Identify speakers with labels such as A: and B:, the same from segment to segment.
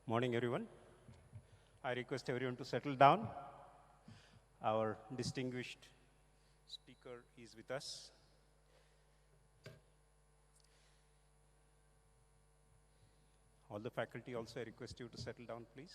A: Morning, everyone. I request everyone to settle down. Our distinguished speaker is with us. All the faculty also, I request you to settle down, please.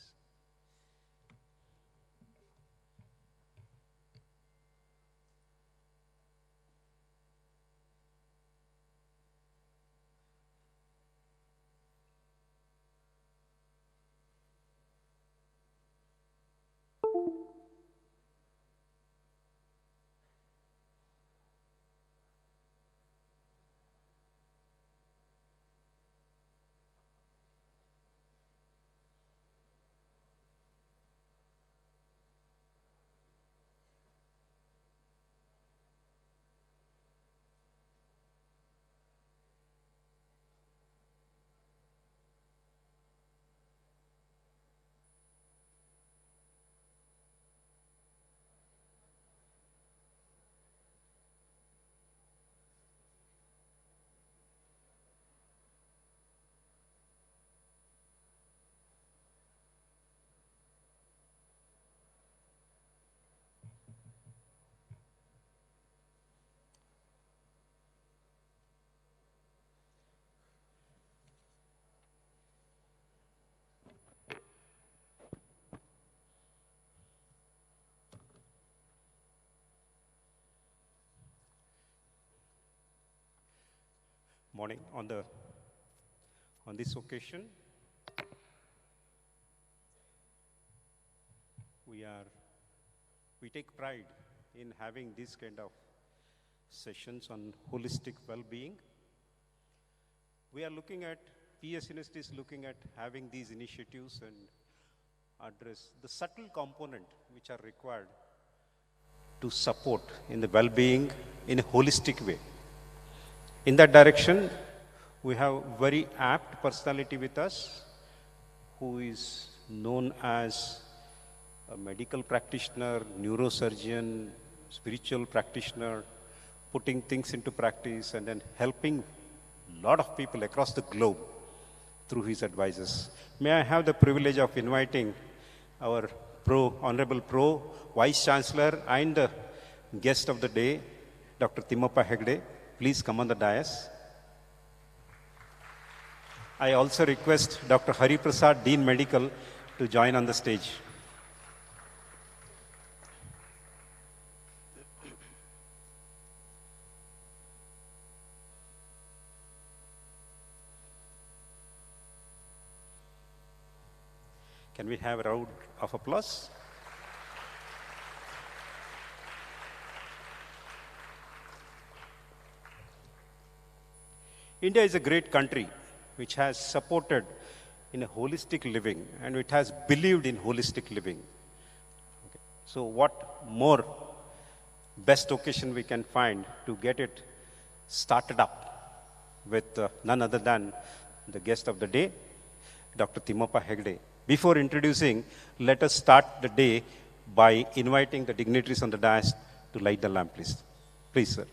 A: Morning. On this occasion, we take pride in having these kind of sessions on holistic well-being. We are looking at, PES University is looking at having these initiatives and address the subtle component which are required to support in the well-being in a holistic way. In that direction, we have very apt personality with us who is known as a medical practitioner, neurosurgeon, spiritual practitioner, putting things into practice and then helping a lot of people across the globe through his advices. May I have the privilege of inviting our Honorable Pro, Vice Chancellor and the guest of the day, Dr. Thimmappa Hegde. Please come on the dais. I also request Dr. Hari Prasad, Dean Medical, to join on the stage. Can we have a round of applause? India is a great country which has supported in a holistic living and it has believed in holistic living. Okay. So what more best occasion we can find to get it started up with none other than the guest of the day, Dr. Thimmappa Hegde. Before introducing, let us start the day by inviting the dignitaries on the dais to light the lamp, please. Please, sir.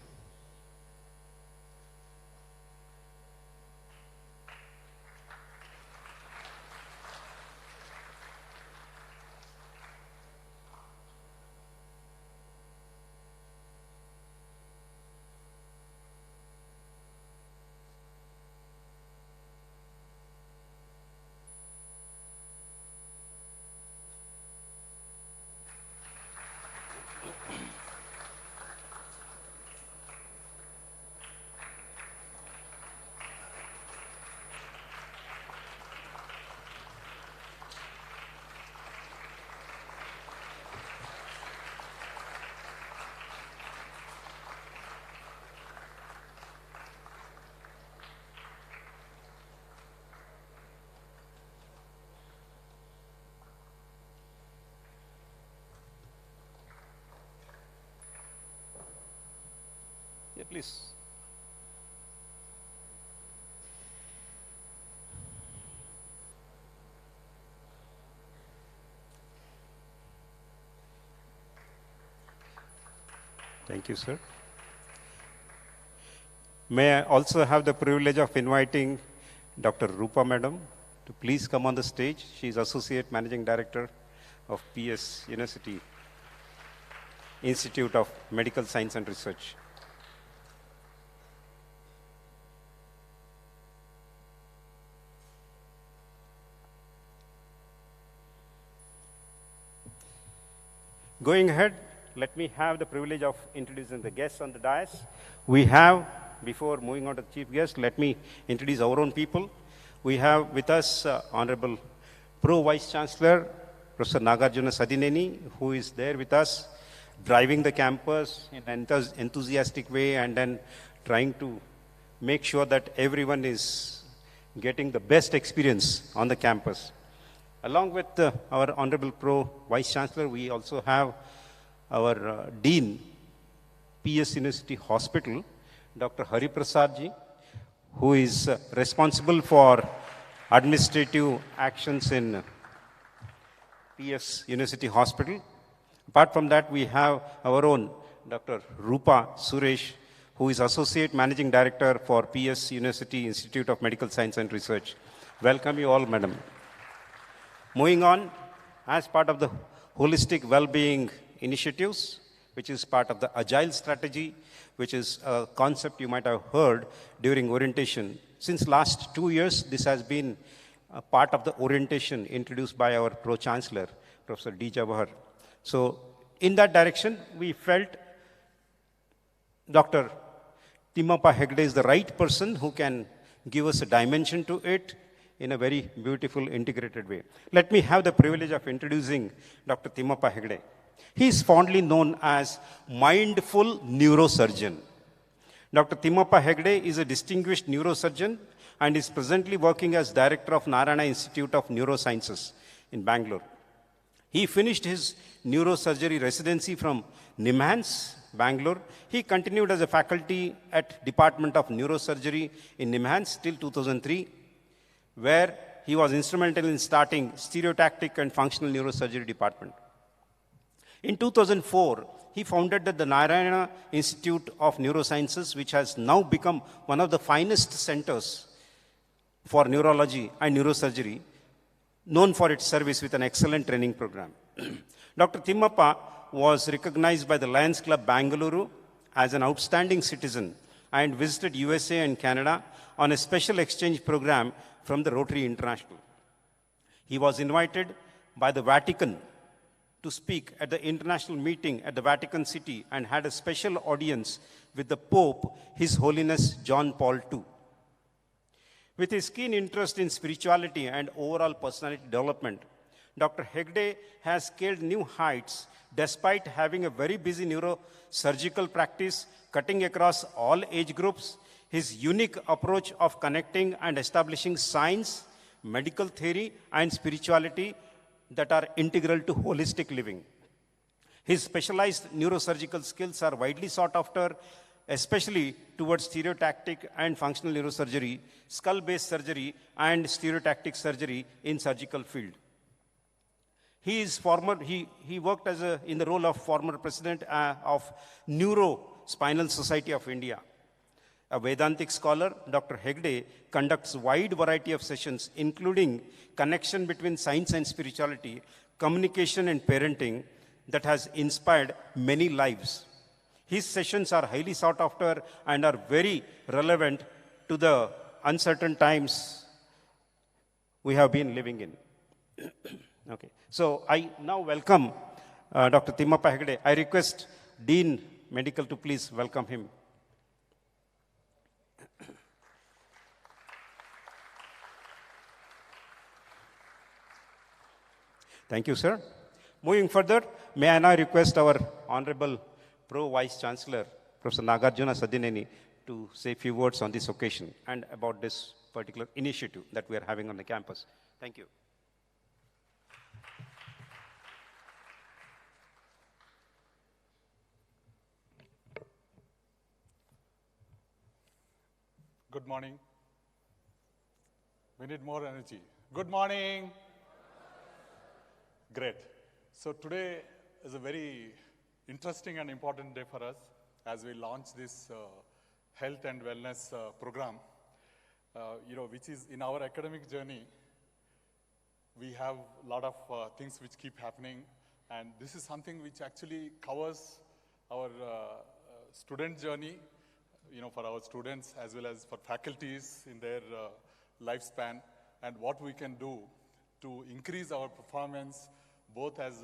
A: Yeah, please. Thank you, sir. May I also have the privilege of inviting Dr. Rupa Madam to please come on the stage. She is Associate Managing Director of PES University Institute of Medical Science and Research. Going ahead, let me have the privilege of introducing the guests on the dais. We have, before moving on to the chief guest, let me introduce our own people. We have with us Honorable Pro Vice Chancellor, Professor Nagarjuna Sadineni, who is there with us, driving the campus in an enthusiastic way and then trying to make sure that everyone is getting the best experience on the campus. Along with our Honorable Pro Vice Chancellor, we also have our Dean, PES University Hospital, Dr. Hari Prasad ji, who is responsible for administrative actions in PES University Hospital. Apart from that, we have our own Dr. Rupa Suresh, who is Associate Managing Director for PES University Institute of Medical Science and Research. Welcome you all, madam. Moving on, as part of the holistic well-being initiatives, which is part of the agile strategy, which is a concept you might have heard during orientation. Since last 2 years, this has been a part of the orientation introduced by our Pro-Chancellor, Professor D. Jawahar. So in that direction, we felt Dr. Thimmappa Hegde is the right person who can give us a dimension to it in a very beautiful, integrated way. Let me have the privilege of introducing Dr. Thimmappa Hegde. He is fondly known as mindful neurosurgeon. Dr. Thimmappa Hegde is a distinguished neurosurgeon and is presently working as director of Narayana Institute of Neurosciences in Bangalore. He finished his neurosurgery residency from NIMHANS, Bangalore. He continued as a faculty at Department of Neurosurgery in NIMHANS till 2003, where he was instrumental in starting stereotactic and functional neurosurgery department. In 2004, he founded the Narayana Institute of Neurosciences, which has now become one of the finest centers for neurology and neurosurgery, known for its service with an excellent training program. Dr. Thimmappa was recognized by the Lions Club Bengaluru as an outstanding citizen and visited USA and Canada on a special exchange program from the Rotary International. He was invited by the Vatican to speak at the international meeting at the Vatican City and had a special audience with the Pope, His Holiness John Paul II. With his keen interest in spirituality and overall personality development, Dr. Hegde has scaled new heights despite having a very busy neurosurgical practice cutting across all age groups. His unique approach of connecting and establishing science, medical theory, and spirituality that are integral to holistic living. His specialized neurosurgical skills are widely sought after, especially towards stereotactic and functional neurosurgery, skull-based surgery, and stereotactic surgery in surgical field. He worked in the role of former president of Neurospinal Society of India. A Vedantic scholar, Dr. Hegde conducts wide variety of sessions, including connection between science and spirituality, communication and parenting, that has inspired many lives. His sessions are highly sought after and are very relevant to the uncertain times we have been living in. Okay. So I now welcome Dr. Thimmappa Hegde. I request Dean Medical to please welcome him. Thank you, sir. Moving further, may I now request our Honorable Pro Vice Chancellor, Professor Nagarjuna Sadineni, to say a few words on this occasion and about this particular initiative that we are having on the campus. Thank you.
B: Good morning. We need more energy. Good morning. Great. So today is a very interesting and important day for us as we launch this health and wellness program, which is in our academic journey, we have a lot of things which keep happening, and this is something which actually covers our student journey, for our students as well as for faculties in their lifespan, and what we can do to increase our performance both as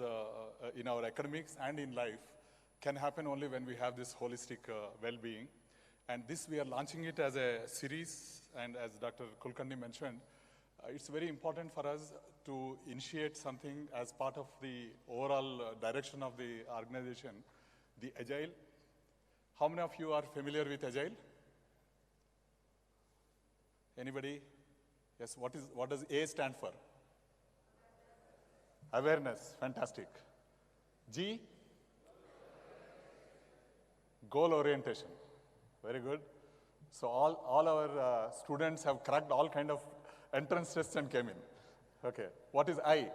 B: in our academics and in life can happen only when we have this holistic well-being. And this we are launching it as a series, and as Dr. Kulkarni mentioned, it's very important for us to initiate something as part of the overall direction of the organization, the Agile. How many of you are familiar with Agile? Anybody? Yes, what does A stand for? Awareness, fantastic. G? Goal orientation, very good. So all our students have cracked all kind of entrance tests and came in. Okay, what is I?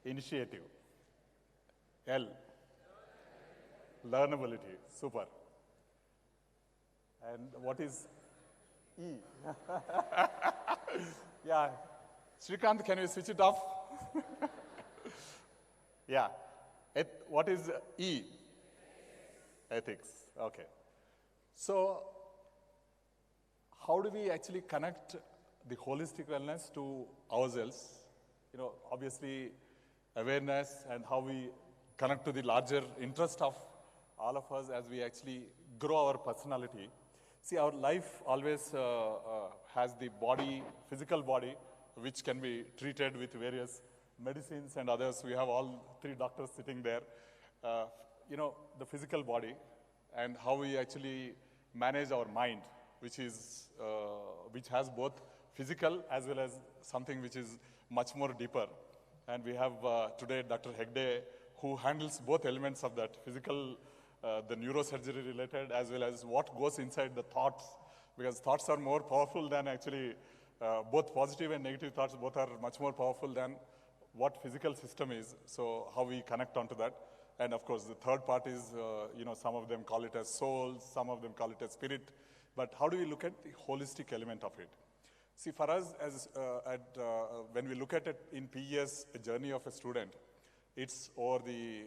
B: Initiative. L? Learnability, super. And what is E? Yeah, Srikanth, can you switch it off? Yeah, what is E? Ethics, okay. So, how do we actually connect the holistic wellness to ourselves? Obviously, awareness and how we connect to the larger interest of all of us as we actually grow our personality. See, our life always has the body, physical body, which can be treated with various medicines and others. We have all 3 doctors sitting there. The physical body and how we actually manage our mind, which has both physical as well as something which is much more deeper. And we have today Dr. Hegde, who handles both elements of that, physical, the neurosurgery related, as well as what goes inside the thoughts, because thoughts are more powerful than actually, both positive and negative thoughts, both are much more powerful than what physical system is, so how we connect onto that. And of course, the third part is, some of them call it as soul, some of them call it as spirit, but how do we look at the holistic element of it? See, for us, when we look at it in PES, a journey of a student, it's over the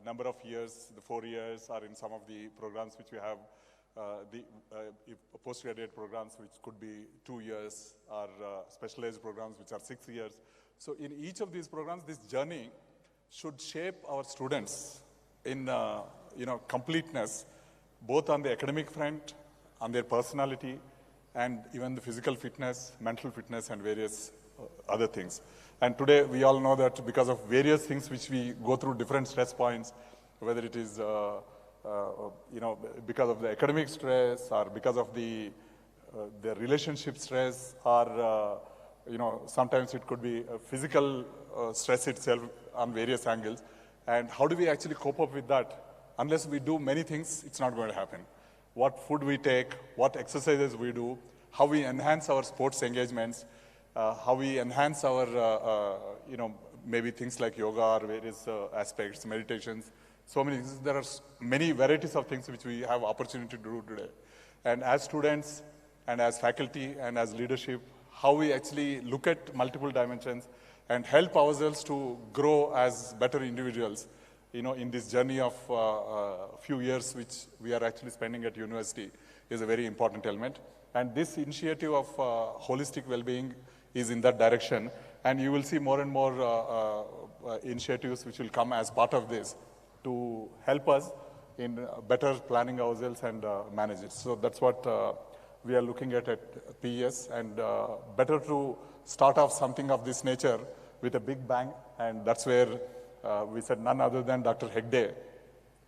B: number of years, the 4 years, or in some of the programs which we have, the postgraduate programs which could be 2 years, or specialized programs which are 6 years. So in each of these programs, this journey should shape our students in completeness, both on the academic front, on their personality, and even the physical fitness, mental fitness, and various other things. And today we all know that because of various things which we go through different stress points, whether it is because of the academic stress, or because of the relationship stress, or sometimes it could be physical stress itself on various angles. And how do we actually cope up with that? Unless we do many things, it's not going to happen. What food we take, what exercises we do, how we enhance our sports engagements, how we enhance our, maybe things like yoga or various aspects, meditations, so many things. There are many varieties of things which we have opportunity to do today. And as students, and as faculty, and as leadership, how we actually look at multiple dimensions and help ourselves to grow as better individuals, in this journey of few years which we are actually spending at university is a very important element. And this initiative of holistic well-being is in that direction. And you will see more and more initiatives which will come as part of this to help us in better planning ourselves and manage it. So that's what we are looking at PES, and better to start off something of this nature with a big bang. And that's where we said none other than Dr. Hegde,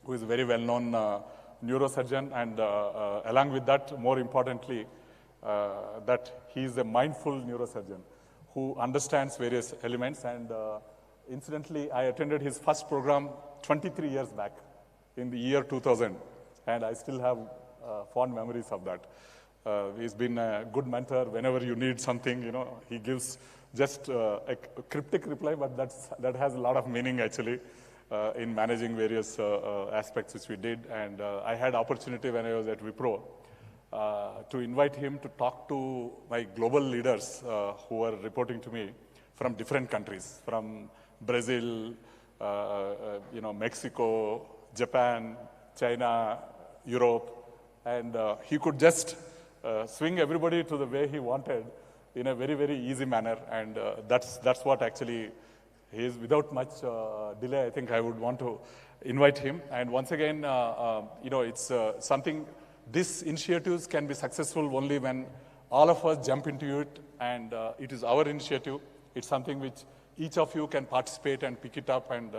B: who is a very well-known neurosurgeon, and along with that, more importantly, that he is a mindful neurosurgeon who understands various elements. And incidentally, I attended his first program 23 years back in the year 2000, and I still have fond memories of that. He's been a good mentor. Whenever you need something, he gives just a cryptic reply, but that has a lot of meaning actually. in managing various aspects which we did. And I had opportunity when I was at Wipro to invite him to talk to my global leaders who were reporting to me from different countries, from Brazil, Mexico, Japan, China, Europe, and he could just swing everybody to the way he wanted in a very, very easy manner, and that's what actually he is. Without much delay, I think I would want to invite him. And once again, it's something, these initiatives can be successful only when all of us jump into it, and it is our initiative. It's something which each of you can participate and pick it up and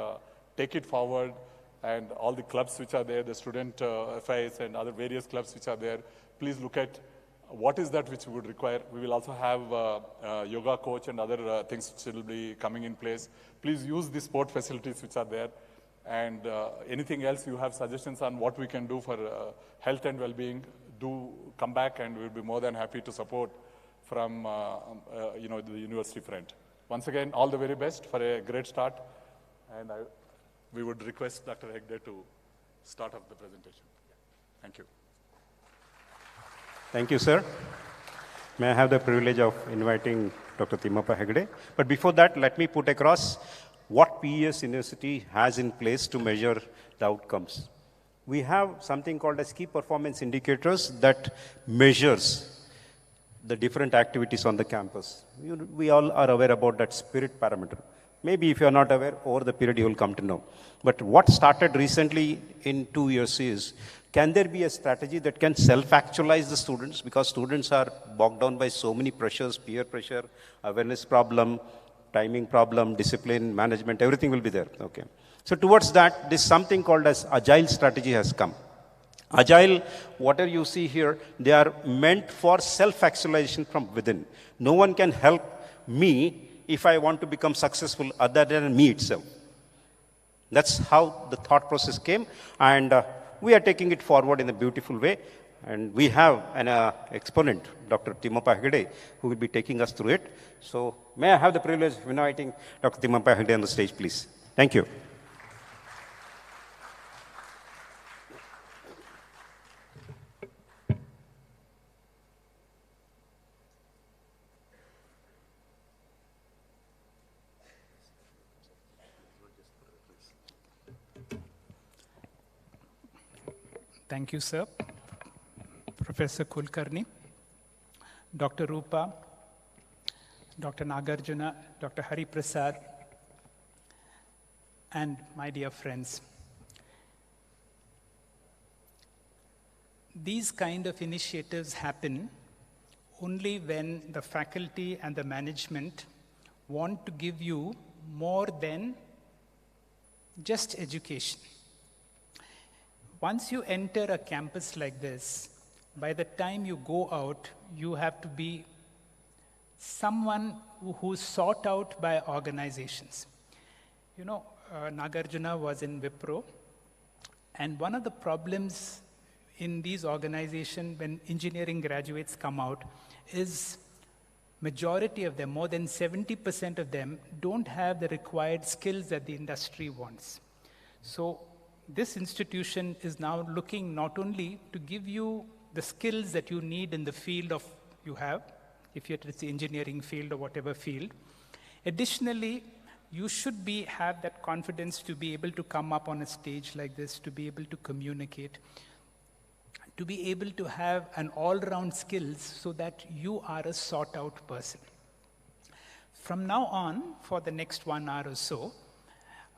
B: take it forward. And all the clubs which are there, the student FIs and other various clubs which are there, please look at what is that which we would require. We will also have a yoga coach and other things which will be coming in place. Please use the sport facilities which are there. And anything else you have suggestions on what we can do for health and well-being, do come back, and we'll be more than happy to support from the university front. Once again, all the very best for a great start. And we would request Dr. Hegde to start off the presentation. Thank you.
A: Thank you, sir. May I have the privilege of inviting Dr. Thimmappa Hegde. But before that, let me put across what PES University has in place to measure the outcomes. We have something called as key performance indicators that measures the different activities on the campus. We all are aware about that spirit parameter. Maybe if you are not aware, over the period you will come to know. But what started recently in 2 years is, can there be a strategy that can self-actualize the students? Because students are bogged down by so many pressures, peer pressure, awareness problem, timing problem, discipline, management, everything will be there. Okay. So towards that, this something called as agile strategy has come. Agile, whatever you see here, they are meant for self-actualization from within. No one can help me if I want to become successful other than me itself. That's how the thought process came, and we are taking it forward in a beautiful way. And we have an exponent, Dr. Thimmappa Hegde, who will be taking us through it. So may I have the privilege of inviting Dr. Thimmappa Hegde on the stage, please. Thank you.
C: Thank you, sir. Professor Kulkarni, Dr. Rupa, Dr. Nagarjuna, Dr. Hari Prasad, and my dear friends. These kind of initiatives happen only when the faculty and the management want to give you more than just education. Once you enter a campus like this, by the time you go out, you have to be someone who's sought out by organizations. Nagarjuna was in Wipro, and one of the problems in these organizations when engineering graduates come out is majority of them, more than 70% of them, don't have the required skills that the industry wants. So this institution is now looking not only to give you the skills that you need in the field of you have, if it's the engineering field or whatever field. Additionally, you should have that confidence to be able to come up on a stage like this, to be able to communicate, to be able to have an all-round skills so that you are a sought-out person. From now on, for the next 1 hour or so,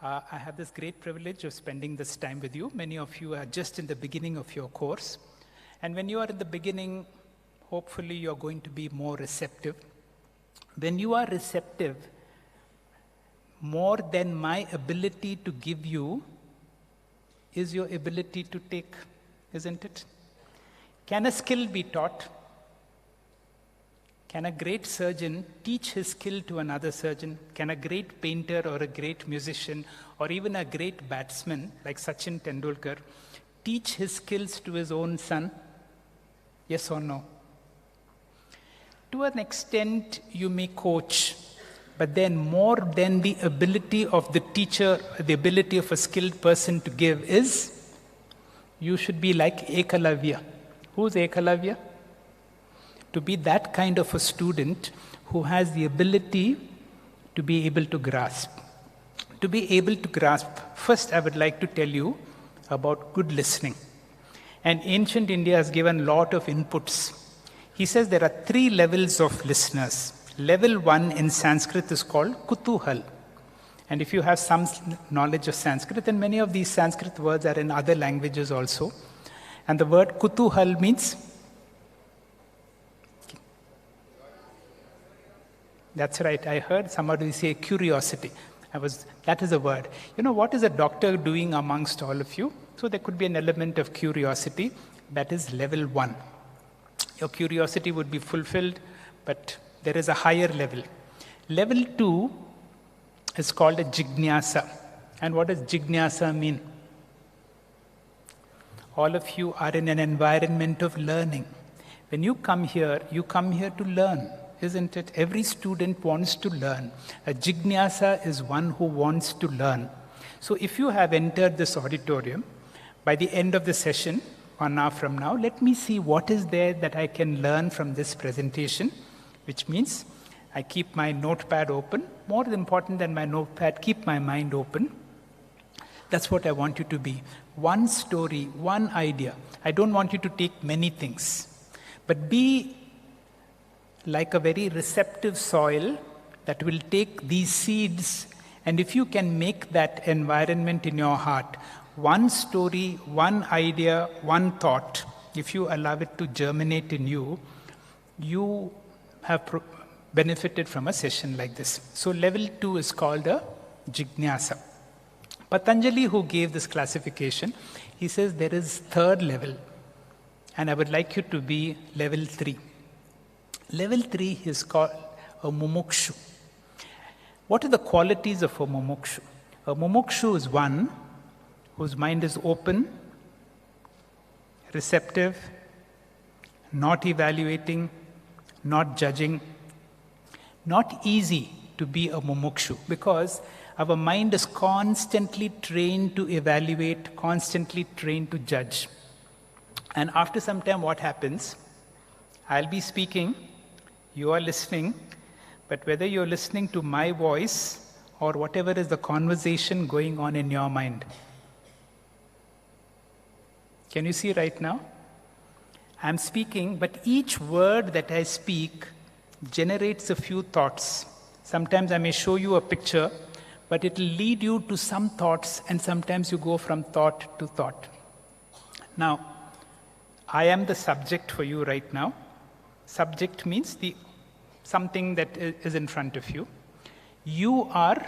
C: I have this great privilege of spending this time with you. Many of you are just in the beginning of your course. And when you are in the beginning, hopefully you're going to be more receptive. When you are receptive, more than my ability to give you is your ability to take, isn't it? Can a skill be taught? Can a great surgeon teach his skill to another surgeon? Can a great painter or a great musician or even a great batsman like Sachin Tendulkar teach his skills to his own son? Yes or no? To an extent, you may coach, But then more than the ability of the teacher, the ability of a skilled person to give is, you should be like Ekalavya. Who's Ekalavya? To be that kind of a student who has the ability to be able to grasp. To be able to grasp, first I would like to tell you about good listening. And ancient India has given a lot of inputs. He says there are 3 levels of listeners. Level 1 in Sanskrit is called Kutuhal. And if you have some knowledge of Sanskrit, and many of these Sanskrit words are in other languages also. And the word Kutuhal means, that's right, I heard somebody say curiosity. That is a word. You know, what is a doctor doing amongst all of you? So there could be an element of curiosity. That is level 1. Your curiosity would be fulfilled, but there is a higher level. Level 2 is called a jignasa. And what does jignasa mean? All of you are in an environment of learning. When you come here to learn, isn't it? Every student wants to learn. A jignasa is one who wants to learn. So if you have entered this auditorium, by the end of the session, 1 hour from now, let me see what is there that I can learn from this presentation, which means I keep my notepad open. More important than my notepad, keep my mind open. That's what I want you to be. One story, one idea. I don't want you to take many things, but be like a very receptive soil that will take these seeds, and if you can make that environment in your heart, one story, one idea, one thought, if you allow it to germinate in you, you have benefited from a session like this. So level 2 is called a jignasa. Patanjali, who gave this classification, he says there is 3rd level, and I would like you to be level 3. Level 3 is called a mumukshu. What are the qualities of a mumukshu? A mumukshu is one whose mind is open, receptive, not evaluating, not judging. Not easy to be a mumukshu because our mind is constantly trained to evaluate, constantly trained to judge. And after some time, what happens? I'll be speaking, you are listening, but whether you're listening to my voice or whatever is the conversation going on in your mind. Can you see right now? I'm speaking, but each word that I speak generates a few thoughts. Sometimes I may show you a picture, but it will lead you to some thoughts, and sometimes you go from thought to thought. Now, I am the subject for you right now. Subject means something that is in front of you. You are,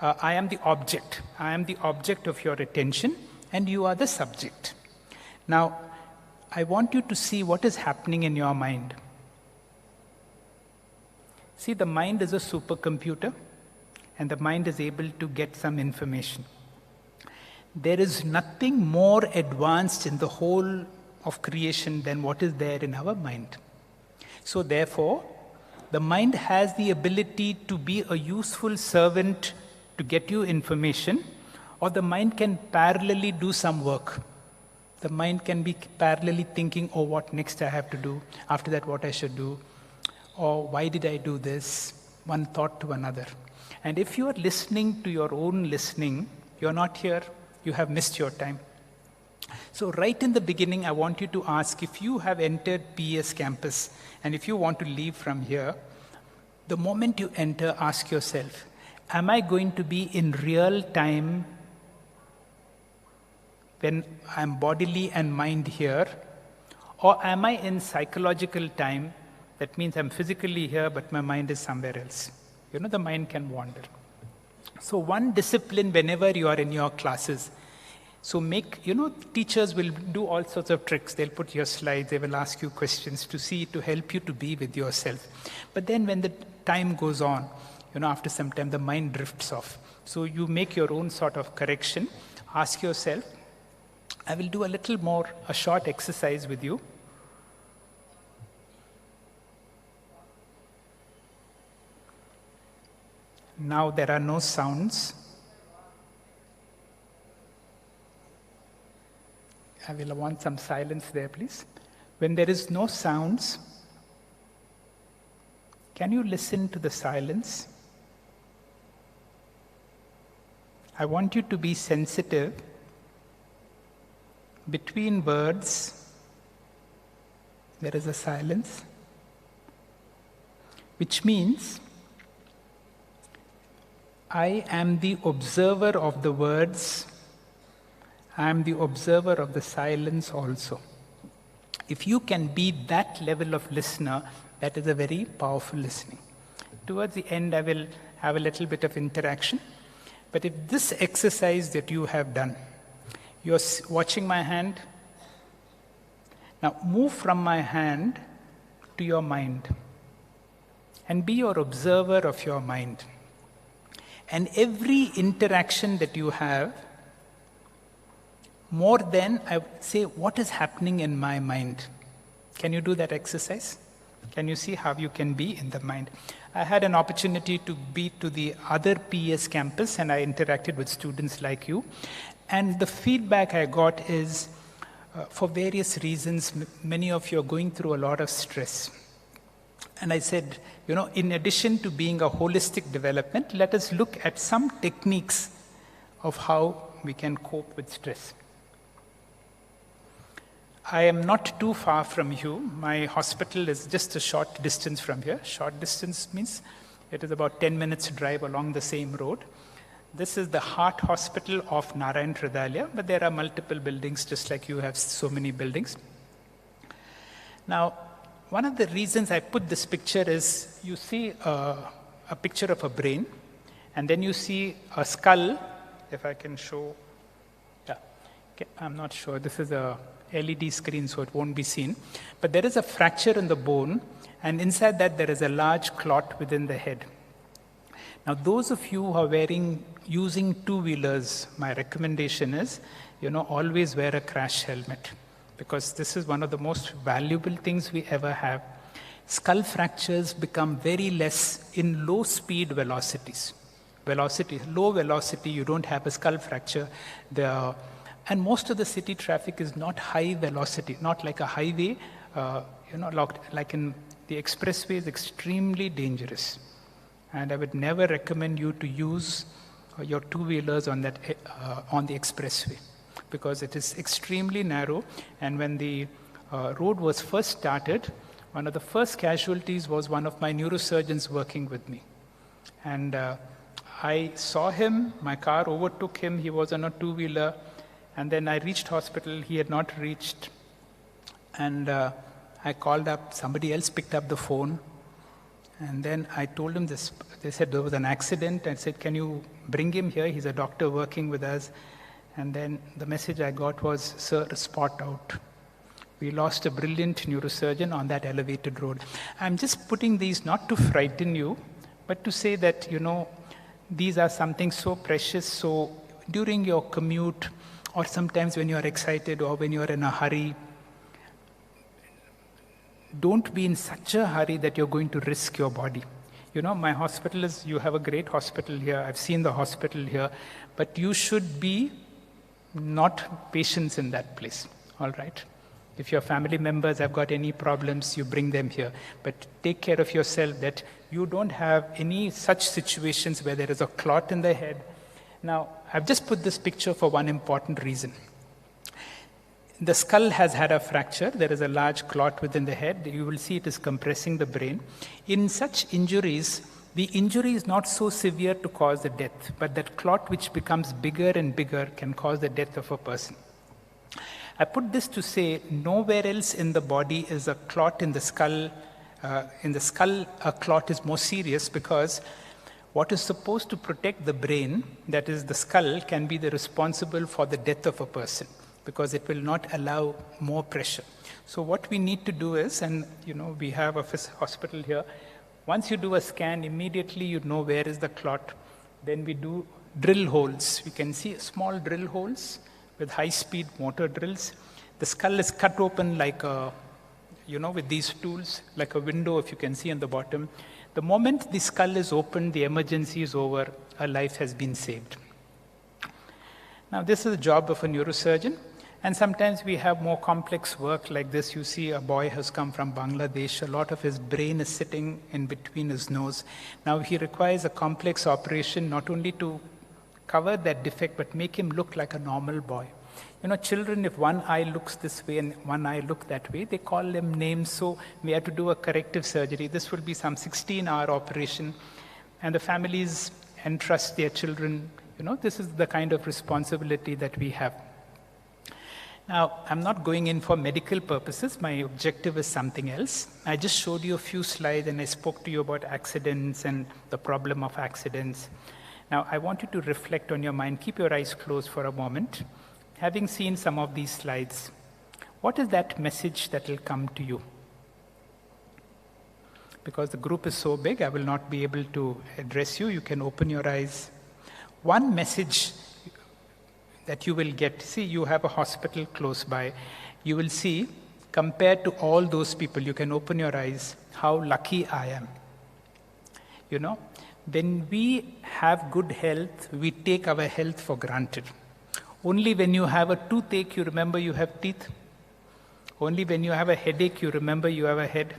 C: I am the object. I am the object of your attention, and you are the subject. Now, I want you to see what is happening in your mind. See, the mind is a supercomputer, and the mind is able to get some information. There is nothing more advanced in the whole of creation than what is there in our mind. So therefore, the mind has the ability to be a useful servant to get you information, or the mind can parallelly do some work. The mind can be parallelly thinking, oh, what next I have to do, after that what I should do, or why did I do this, one thought to another. And if you are listening to your own listening, you're not here, you have missed your time. So right in the beginning, I want you to ask, if you have entered PES campus, and if you want to leave from here, the moment you enter, ask yourself, am I going to be in real time when I'm bodily and mind here, or am I in psychological time? That means I'm physically here, but my mind is somewhere else. You know, the mind can wander. So one discipline whenever you are in your classes, so teachers will do all sorts of tricks. They'll put your slides, they will ask you questions to help you to be with yourself. But then when the time goes on, after some time, the mind drifts off. So you make your own sort of correction. Ask yourself, I will do a short exercise with you. Now there are no sounds. I will want some silence there, please. When there is no sounds, can you listen to the silence? I want you to be sensitive. Between words, there is a silence, which means I am the observer of the words. I am the observer of the silence also. If you can be that level of listener, that is a very powerful listening. Towards the end, I will have a little bit of interaction. But if this exercise that you have done, you're watching my hand, now move from my hand to your mind and be your observer of your mind. And every interaction that you have, more than I would say, what is happening in my mind? Can you do that exercise? Can you see how you can be in the mind? I had an opportunity to be to the other PES campus, and I interacted with students like you. And the feedback I got is, for various reasons, many of you are going through a lot of stress. And I said, in addition to being a holistic development, let us look at some techniques of how we can cope with stress. I am not too far from you. My hospital is just a short distance from here. Short distance means it is about 10 minutes drive along the same road. This is the heart hospital of Narayana, but there are multiple buildings, just like you have so many buildings. Now, one of the reasons I put this picture is you see a picture of a brain, and then you see a skull, if I can show. Yeah, okay, I'm not sure. This is a LED screen, so it won't be seen. But there is a fracture in the bone, and inside that there is a large clot within the head. Now, those of you who are using two-wheelers, my recommendation is, always wear a crash helmet, because this is one of the most valuable things we ever have. Skull fractures become very less in low-speed velocities. Low velocity, you don't have a skull fracture. And most of the city traffic is not high velocity, not like a highway, like in the expressway is extremely dangerous. And I would never recommend you to use your two-wheelers on the expressway, because it is extremely narrow. And when the road was first started, one of the first casualties was one of my neurosurgeons working with me. And I saw him, my car overtook him, he was on a two-wheeler. And then I reached hospital, he had not reached. And I called up, somebody else picked up the phone. And then I told him this, they said there was an accident. I said, can you bring him here? He's a doctor working with us. And then the message I got was, sir, spot out. We lost a brilliant neurosurgeon on that elevated road. I'm just putting these not to frighten you, but to say that, these are something so precious. So during your commute, or sometimes when you're excited or when you're in a hurry, don't be in such a hurry that you're going to risk your body. My hospital is, you have a great hospital here. I've seen the hospital here. But you should be not patients in that place, all right? If your family members have got any problems, you bring them here. But take care of yourself that you don't have any such situations where there is a clot in the head. Now, I've just put this picture for one important reason. The skull has had a fracture. There is a large clot within the head. You will see it is compressing the brain. In such injuries, the injury is not so severe to cause the death, but that clot which becomes bigger and bigger can cause the death of a person. I put this to say nowhere else in the body is a clot in the skull. A clot is more serious, because what is supposed to protect the brain, that is the skull, can be the responsible for the death of a person, because it will not allow more pressure. So what we need to do is, and we have a hospital here, once you do a scan, immediately you know where is the clot. Then we do drill holes. We can see small drill holes with high-speed motor drills. The skull is cut open like a, with these tools, like a window, if you can see on the bottom. The moment the skull is opened, the emergency is over, a life has been saved. Now, this is the job of a neurosurgeon. And sometimes we have more complex work like this. You see a boy has come from Bangladesh. A lot of his brain is sitting in between his nose. Now he requires a complex operation not only to cover that defect, but make him look like a normal boy. You know, children, if one eye looks this way and one eye look that way, they call them names. So we have to do a corrective surgery. This will be some 16-hour operation. And the families entrust their children. You know, this is the kind of responsibility that we have. Now, I'm not going in for medical purposes. My objective is something else. I just showed you a few slides and I spoke to you about accidents and the problem of accidents. Now, I want you to reflect on your mind. Keep your eyes closed for a moment. Having seen some of these slides, what is that message that will come to you? Because the group is so big, I will not be able to address you. You can open your eyes. One message that you will get, see, you have a hospital close by. You will see, compared to all those people, you can open your eyes, how lucky I am. You know, when we have good health, we take our health for granted. Only when you have a toothache, you remember you have teeth. Only when you have a headache, you remember you have a head.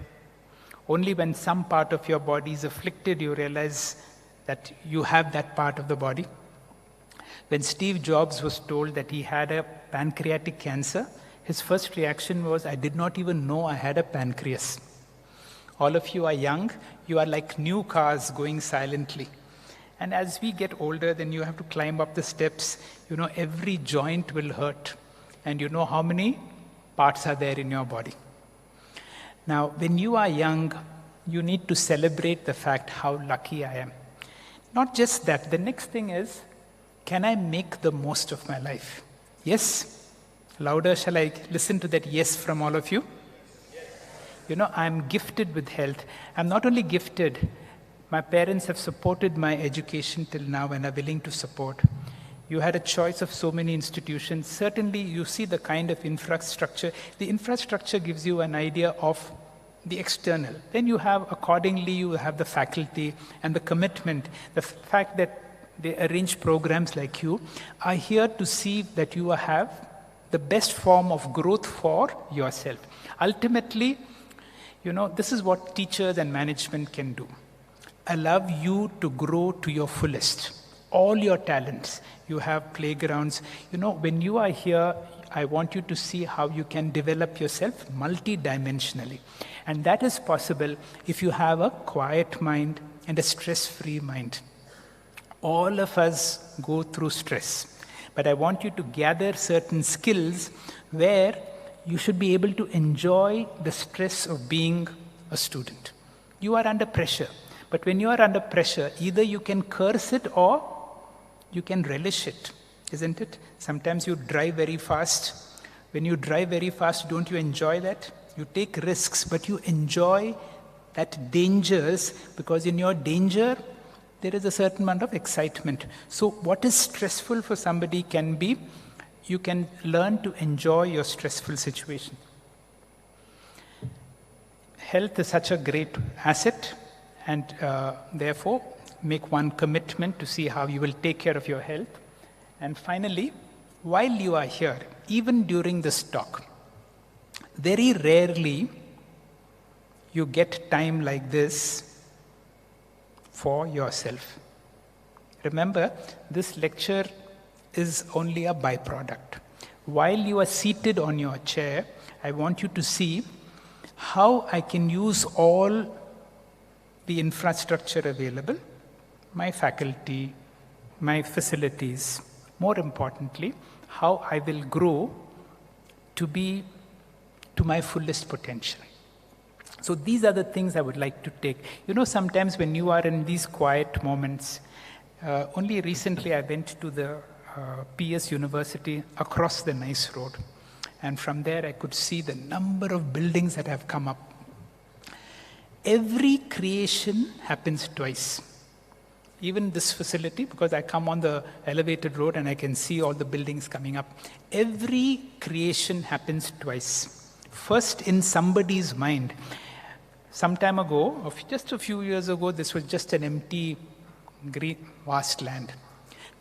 C: Only when some part of your body is afflicted, you realize that you have that part of the body. When Steve Jobs was told that he had a pancreatic cancer, his first reaction was, I did not even know I had a pancreas. All of you are young, you are like new cars going silently. And as we get older, then you have to climb up the steps. You know, every joint will hurt. And you know how many parts are there in your body. Now, when you are young, you need to celebrate the fact how lucky I am. Not just that, the next thing is, can I make the most of my life? Yes? Louder, shall I listen to that yes from all of you? Yes. You know, I'm gifted with health. I'm not only gifted, my parents have supported my education till now and are willing to support. You had a choice of so many institutions. Certainly, you see the kind of infrastructure. The infrastructure gives you an idea of the external. Then you have, accordingly, you have the faculty and the commitment. The fact that they arrange programs like you are here to see that you have the best form of growth for yourself. Ultimately, you know, this is what teachers and management can do. Allow you to grow to your fullest. All your talents. You have playgrounds. You know, when you are here, I want you to see how you can develop yourself multidimensionally. And that is possible if you have a quiet mind and a stress-free mind. All of us go through stress. But I want you to gather certain skills where you should be able to enjoy the stress of being a student. You are under pressure. But when you are under pressure, either you can curse it or you can relish it, isn't it? Sometimes you drive very fast. When you drive very fast, don't you enjoy that? You take risks, but you enjoy that dangers, because in your danger, there is a certain amount of excitement. So what is stressful for somebody can be, you can learn to enjoy your stressful situation. Health is such a great asset, and therefore, make one commitment to see how you will take care of your health. And finally, while you are here, even during this talk, very rarely you get time like this for yourself. Remember, this lecture is only a byproduct. While you are seated on your chair, I want you to see how I can use all the infrastructure available, my faculty, my facilities, more importantly, how I will grow to be to my fullest potential. So these are the things I would like to take. You know, sometimes when you are in these quiet moments, only recently I went to the PES University across the nice road. And from there I could see the number of buildings that have come up. Every creation happens twice. Even this facility, because I come on the elevated road and I can see all the buildings coming up. Every creation happens twice. First in somebody's mind. some time ago, just a few years ago, this was just an empty, green, vast land.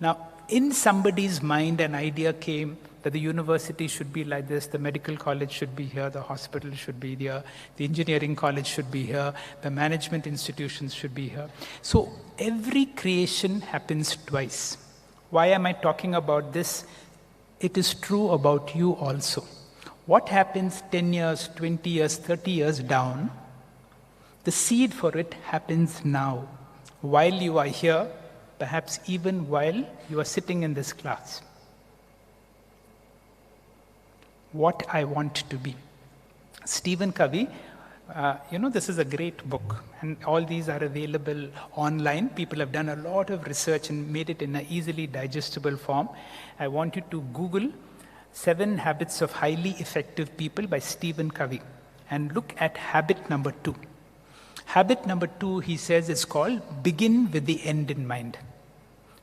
C: Now, in somebody's mind, an idea came that the university should be like this, the medical college should be here, the hospital should be here, the engineering college should be here, the management institutions should be here. So every creation happens twice. Why am I talking about this? It is true about you also. What happens 10 years, 20 years, 30 years down, the seed for it happens now, while you are here, perhaps even while you are sitting in this class. What I want to be. Stephen Covey, this is a great book, and all these are available online. People have done a lot of research and made it in an easily digestible form. I want you to Google 7 Habits of Highly Effective People by Stephen Covey and look at habit number 2. Habit number 2, he says, is called begin with the end in mind.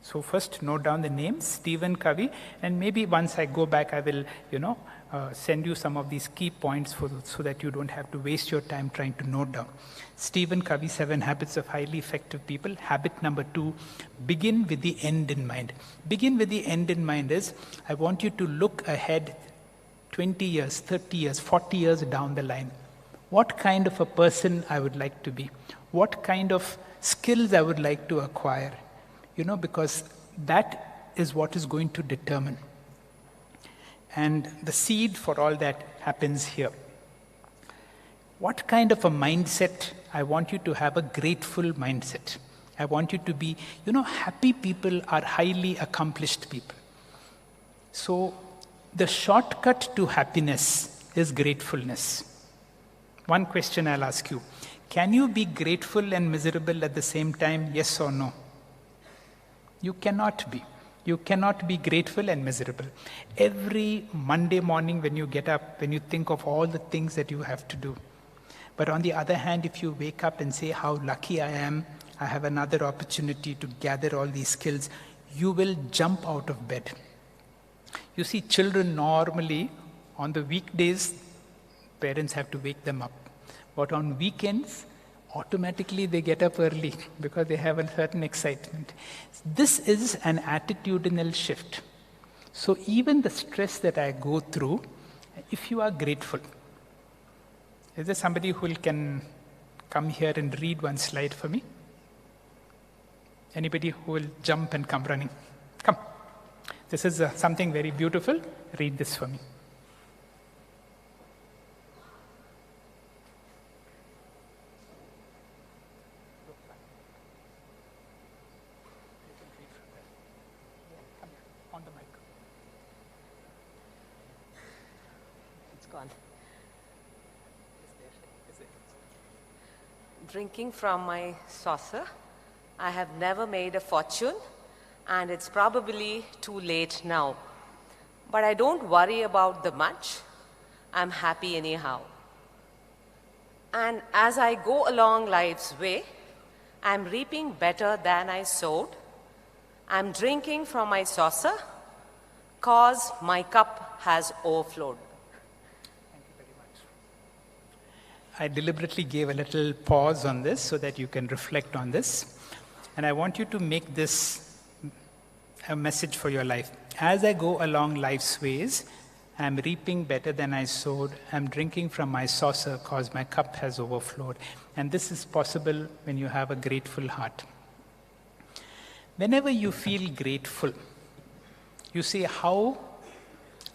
C: So first note down the name, Stephen Covey, and maybe once I go back, I will, send you some of these key points so that you don't have to waste your time trying to note down. Stephen Covey, 7 Habits of Highly Effective People. Habit number 2, begin with the end in mind. Begin with the end in mind is, I want you to look ahead 20 years, 30 years, 40 years down the line. What kind of a person I would like to be? What kind of skills I would like to acquire? Because that is what is going to determine. And the seed for all that happens here. What kind of a mindset? I want you to have a grateful mindset. I want you to be, happy people are highly accomplished people. So the shortcut to happiness is gratefulness. One question I'll ask you. Can you be grateful and miserable at the same time? Yes or no? You cannot be. You cannot be grateful and miserable. Every Monday morning when you get up, when you think of all the things that you have to do. But on the other hand, if you wake up and say, how lucky I am, I have another opportunity to gather all these skills, you will jump out of bed. You see, children normally, on the weekdays, parents have to wake them up. But on weekends, automatically they get up early because they have a certain excitement. This is an attitudinal shift. So even the stress that I go through, if you are grateful, is there somebody who can come here and read one slide for me? Anybody who will jump and come running? Come. This is something very beautiful. Read this for me.
D: Drinking from my saucer. I have never made a fortune, and it's probably too late now. But I don't worry about the much. I'm happy anyhow. And as I go along life's way, I'm reaping better than I sowed. I'm drinking from my saucer, 'cause my cup has overflowed.
C: I deliberately gave a little pause on this so that you can reflect on this. And I want you to make this a message for your life. As I go along life's ways, I'm reaping better than I sowed. I'm drinking from my saucer because my cup has overflowed. And this is possible when you have a grateful heart. Whenever you feel grateful, you say, how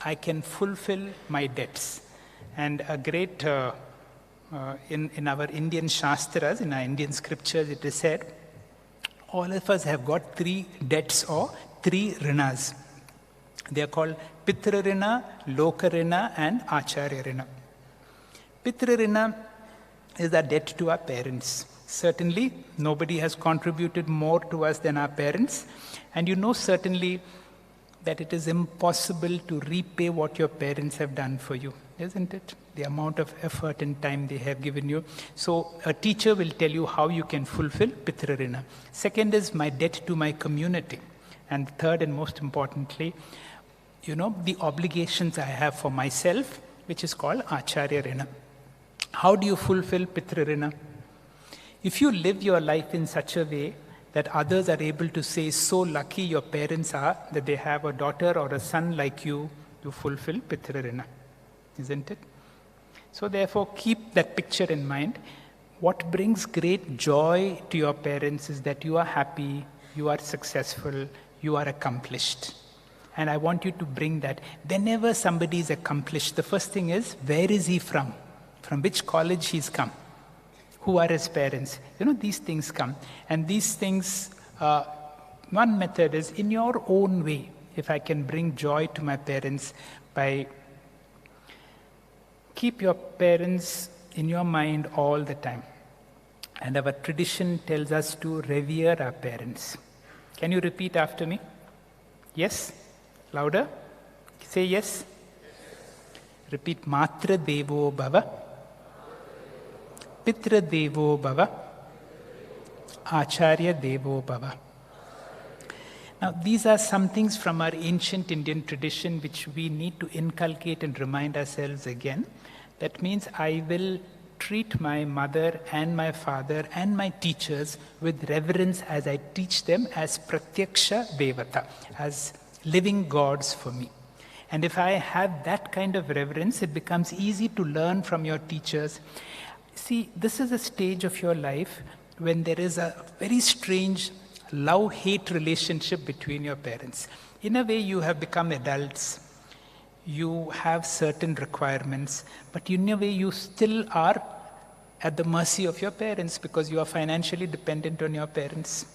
C: I can fulfill my debts. And a great... in our Indian Shastras, in our Indian scriptures, it is said, all of us have got 3 debts or 3 rinas. They are called Pitra Rina, Loka Rina, and Acharya Rina. Pitra Rina is a debt to our parents. Certainly, nobody has contributed more to us than our parents. And you know certainly that it is impossible to repay what your parents have done for you, isn't it? The amount of effort and time they have given you. So a teacher will tell you how you can fulfill Pitra Rina. Second is my debt to my community. And third and most importantly, the obligations I have for myself, which is called Acharya Rina. How do you fulfill Pitra Rina? If you live your life in such a way that others are able to say, so lucky your parents are that they have a daughter or a son like you, you fulfill Pitrarina, isn't it? So therefore, keep that picture in mind. What brings great joy to your parents is that you are happy, you are successful, you are accomplished. And I want you to bring that. Whenever somebody is accomplished, the first thing is, where is he from? From which college he's come? Who are his parents? These things come. And these things, one method is, in your own way, if I can bring joy to my parents by keep your parents in your mind all the time. And our tradition tells us to revere our parents. Can you repeat after me? Yes? Louder? Say yes. Repeat. Matra Devo Bhava, Pitra Devo Bhava, Acharya Devo Bhava. Now, these are some things from our ancient Indian tradition which we need to inculcate and remind ourselves again. That means I will treat my mother and my father and my teachers with reverence as I teach them as Pratyaksha Devata, as living gods for me. And if I have that kind of reverence, it becomes easy to learn from your teachers. See, this is a stage of your life when there is a very strange love-hate relationship between your parents. In a way, you have become adults. You have certain requirements, but in a way, you still are at the mercy of your parents because you are financially dependent on your parents.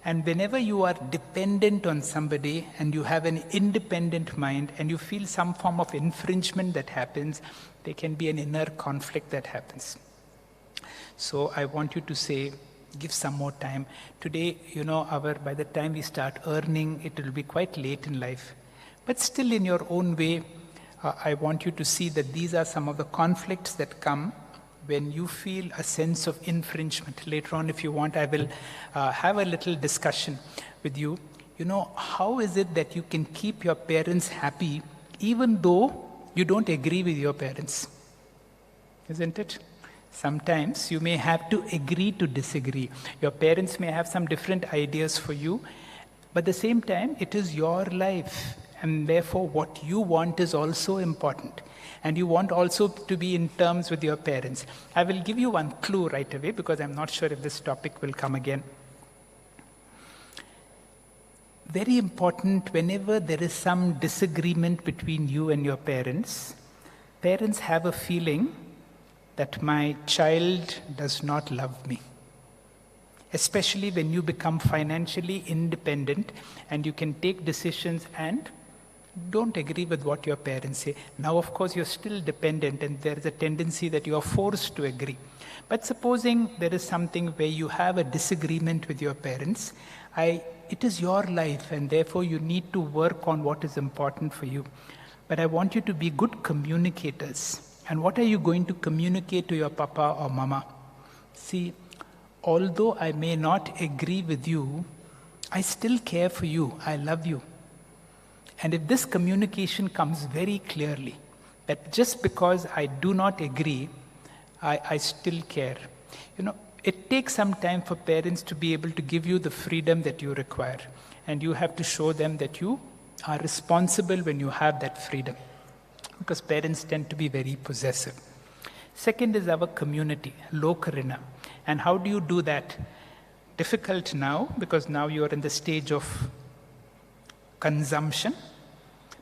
C: And whenever you are dependent on somebody and you have an independent mind and you feel some form of infringement that happens, there can be an inner conflict that happens. So I want you to say, give some more time. Today, by the time we start earning, it will be quite late in life. But still in your own way, I want you to see that these are some of the conflicts that come when you feel a sense of infringement. Later on, if you want, I will have a little discussion with you. How is it that you can keep your parents happy even though you don't agree with your parents? Isn't it? Sometimes you may have to agree to disagree. Your parents may have some different ideas for you, but at the same time, it is your life. And therefore, what you want is also important. And you want also to be in terms with your parents. I will give you one clue right away because I'm not sure if this topic will come again. Very important, whenever there is some disagreement between you and your parents, parents have a feeling that my child does not love me. Especially when you become financially independent and you can take decisions and don't agree with what your parents say. Now, of course, you're still dependent and there is a tendency that you are forced to agree. But supposing there is something where you have a disagreement with your parents, it is your life and therefore you need to work on what is important for you. But I want you to be good communicators. And what are you going to communicate to your papa or mama? See, although I may not agree with you, I still care for you. I love you. And if this communication comes very clearly, that just because I do not agree, I still care. It takes some time for parents to be able to give you the freedom that you require. And you have to show them that you are responsible when you have that freedom. Because parents tend to be very possessive. Second is our community, Lokarina. And how do you do that? Difficult now, because now you are in the stage of consumption.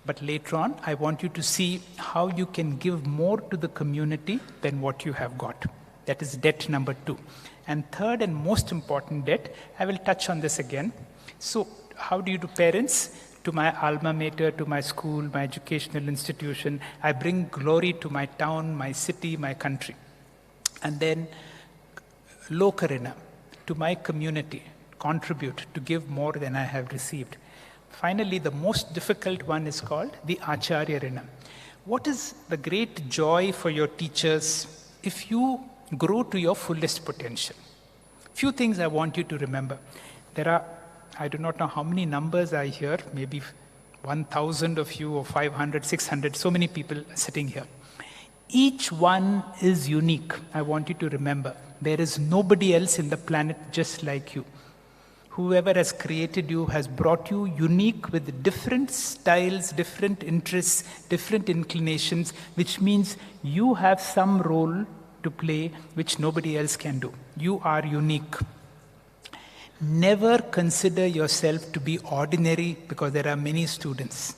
C: But later on, I want you to see how you can give more to the community than what you have got. That is debt number 2. And third and most important debt, I will touch on this again. So how do you do, parents? To my alma mater, to my school, my educational institution, I bring glory to my town, my city, my country. And then Lokarina, to my community, contribute to give more than I have received. Finally, the most difficult one is called the Acharya Rina. What is the great joy for your teachers if you grow to your fullest potential? Few things I want you to remember. There are, I do not know how many numbers I hear, maybe 1,000 of you or 500, 600, so many people sitting here. Each one is unique. I want you to remember. There is nobody else in the planet just like you. Whoever has created you has brought you unique with different styles, different interests, different inclinations, which means you have some role to play which nobody else can do. You are unique. Never consider yourself to be ordinary because there are many students.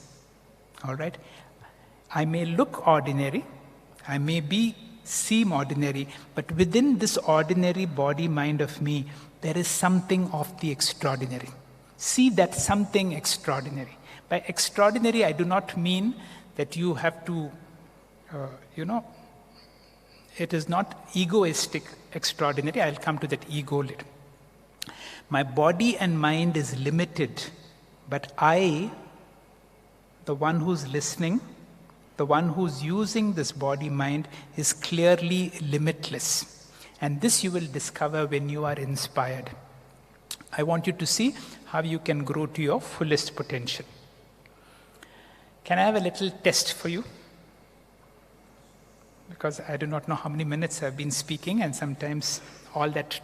C: All right? I may look ordinary, I may seem ordinary, but within this ordinary body mind of me, there is something of the extraordinary. See that something extraordinary. By extraordinary, I do not mean that you have to, it is not egoistic extraordinary. I'll come to that ego later. My body and mind is limited, but I, the one who's listening, the one who's using this body-mind is clearly limitless. And this you will discover when you are inspired. I want you to see how you can grow to your fullest potential. Can I have a little test for you? Because I do not know how many minutes I've been speaking, and sometimes all that...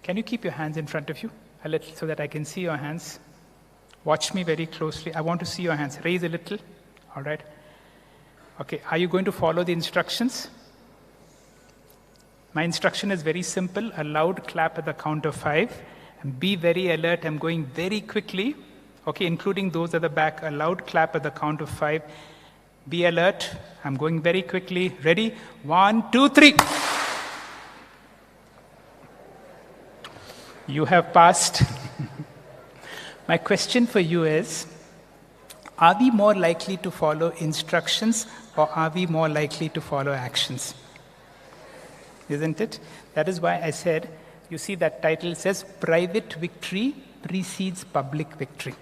C: Can you keep your hands in front of you a little so that I can see your hands? Watch me very closely. I want to see your hands. Raise a little. All right. Okay, are you going to follow the instructions? My instruction is very simple. A loud clap at the count of 5. And be very alert. I'm going very quickly. Okay, including those at the back. A loud clap at the count of 5. Be alert. I'm going very quickly. Ready? 1, 2, 3. You have passed. My question for you is, are we more likely to follow instructions or are we more likely to follow actions? Isn't it? That is why I said, you see that title says, private victory precedes public victory.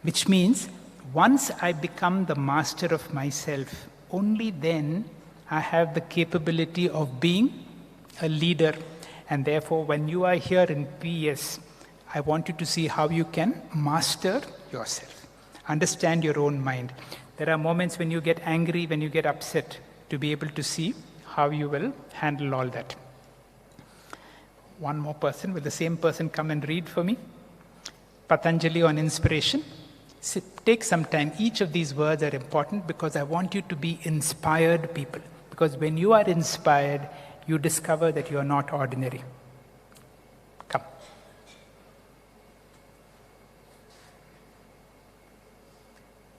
C: Which means, once I become the master of myself, only then I have the capability of being a leader. And therefore, when you are here in PES, I want you to see how you can master yourself. Understand your own mind. There are moments when you get angry, when you get upset, to be able to see how you will handle all that. One more person. Will the same person come and read for me? Patanjali on inspiration. Take some time. Each of these words are important because I want you to be inspired people. Because when you are inspired, you discover that you are not ordinary. Come.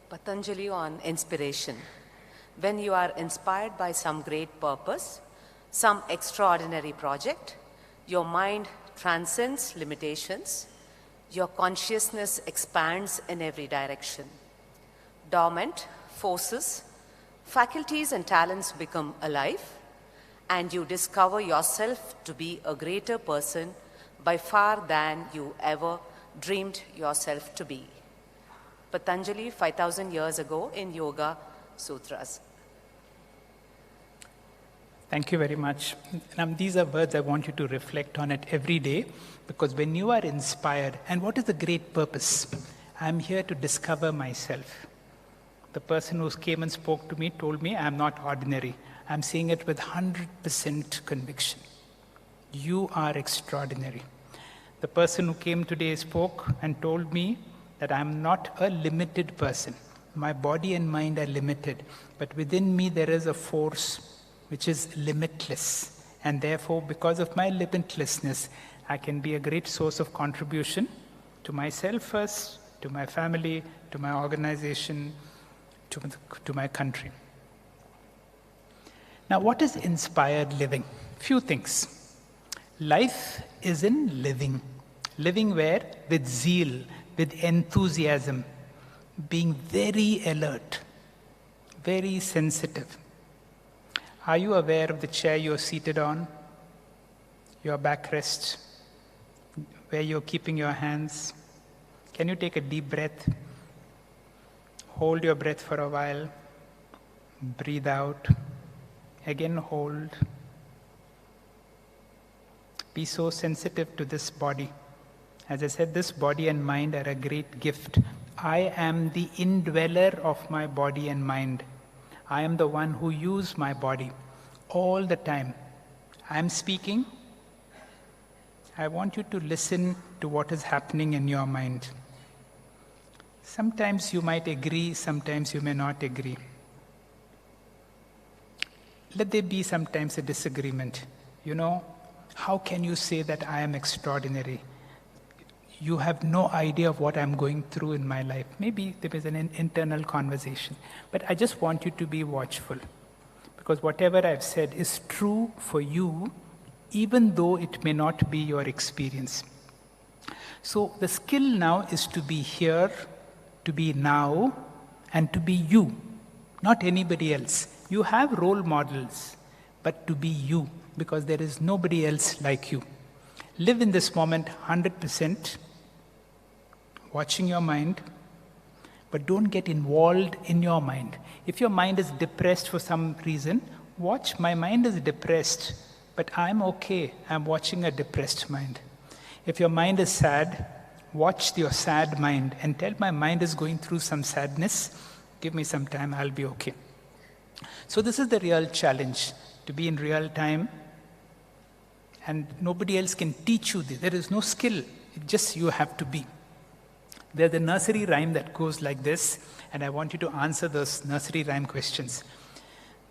D: Patanjali on inspiration. When you are inspired by some great purpose, some extraordinary project, your mind transcends limitations, your consciousness expands in every direction. Dormant forces, faculties and talents become alive, and you discover yourself to be a greater person by far than you ever dreamed yourself to be. Patanjali, 5,000 years ago in Yoga Sutras.
C: Thank you very much. These are words I want you to reflect on it every day, because when you are inspired, and what is the great purpose? I'm here to discover myself. The person who came and spoke to me told me I'm not ordinary. I'm saying it with 100% conviction. You are extraordinary. The person who came today spoke and told me that I'm not a limited person. My body and mind are limited, but within me there is a force which is limitless. And therefore, because of my limitlessness, I can be a great source of contribution to myself first, to my family, to my organization, to my country. Now, what is inspired living? Few things. Life is in living. Living where? With zeal, with enthusiasm, being very alert, very sensitive. Are you aware of the chair you're seated on? Your backrest, where you're keeping your hands? Can you take a deep breath? Hold your breath for a while. Breathe out. Again, hold. Be so sensitive to this body. As I said, this body and mind are a great gift. I am the indweller of my body and mind. I am the one who uses my body all the time. I am speaking. I want you to listen to what is happening in your mind. Sometimes you might agree, sometimes you may not agree. Let there be sometimes a disagreement. How can you say that I am extraordinary? You have no idea of what I'm going through in my life. Maybe there is an internal conversation. But I just want you to be watchful. Because whatever I've said is true for you, even though it may not be your experience. So the skill now is to be here, to be now, and to be you, not anybody else. You have role models, but to be you, because there is nobody else like you. Live in this moment 100%, watching your mind, but don't get involved in your mind. If your mind is depressed for some reason, watch, my mind is depressed, but I'm okay, I'm watching a depressed mind. If your mind is sad, watch your sad mind and tell my mind is going through some sadness, give me some time, I'll be okay. So this is the real challenge, to be in real time, and nobody else can teach you this. There is no skill, just you have to be. There's a nursery rhyme that goes like this, and I want you to answer those nursery rhyme questions.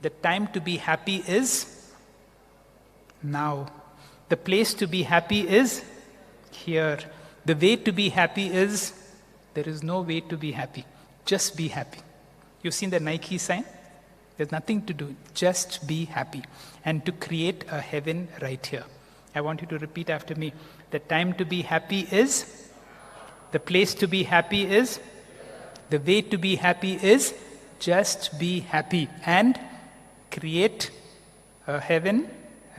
C: The time to be happy is now. The place to be happy is here. The way to be happy is, there is no way to be happy. Just be happy. You've seen the Nike sign? There's nothing to do. Just be happy. And to create a heaven right here. I want you to repeat after me. The time to be happy is, the place to be happy is, the way to be happy is, just be happy. And create a heaven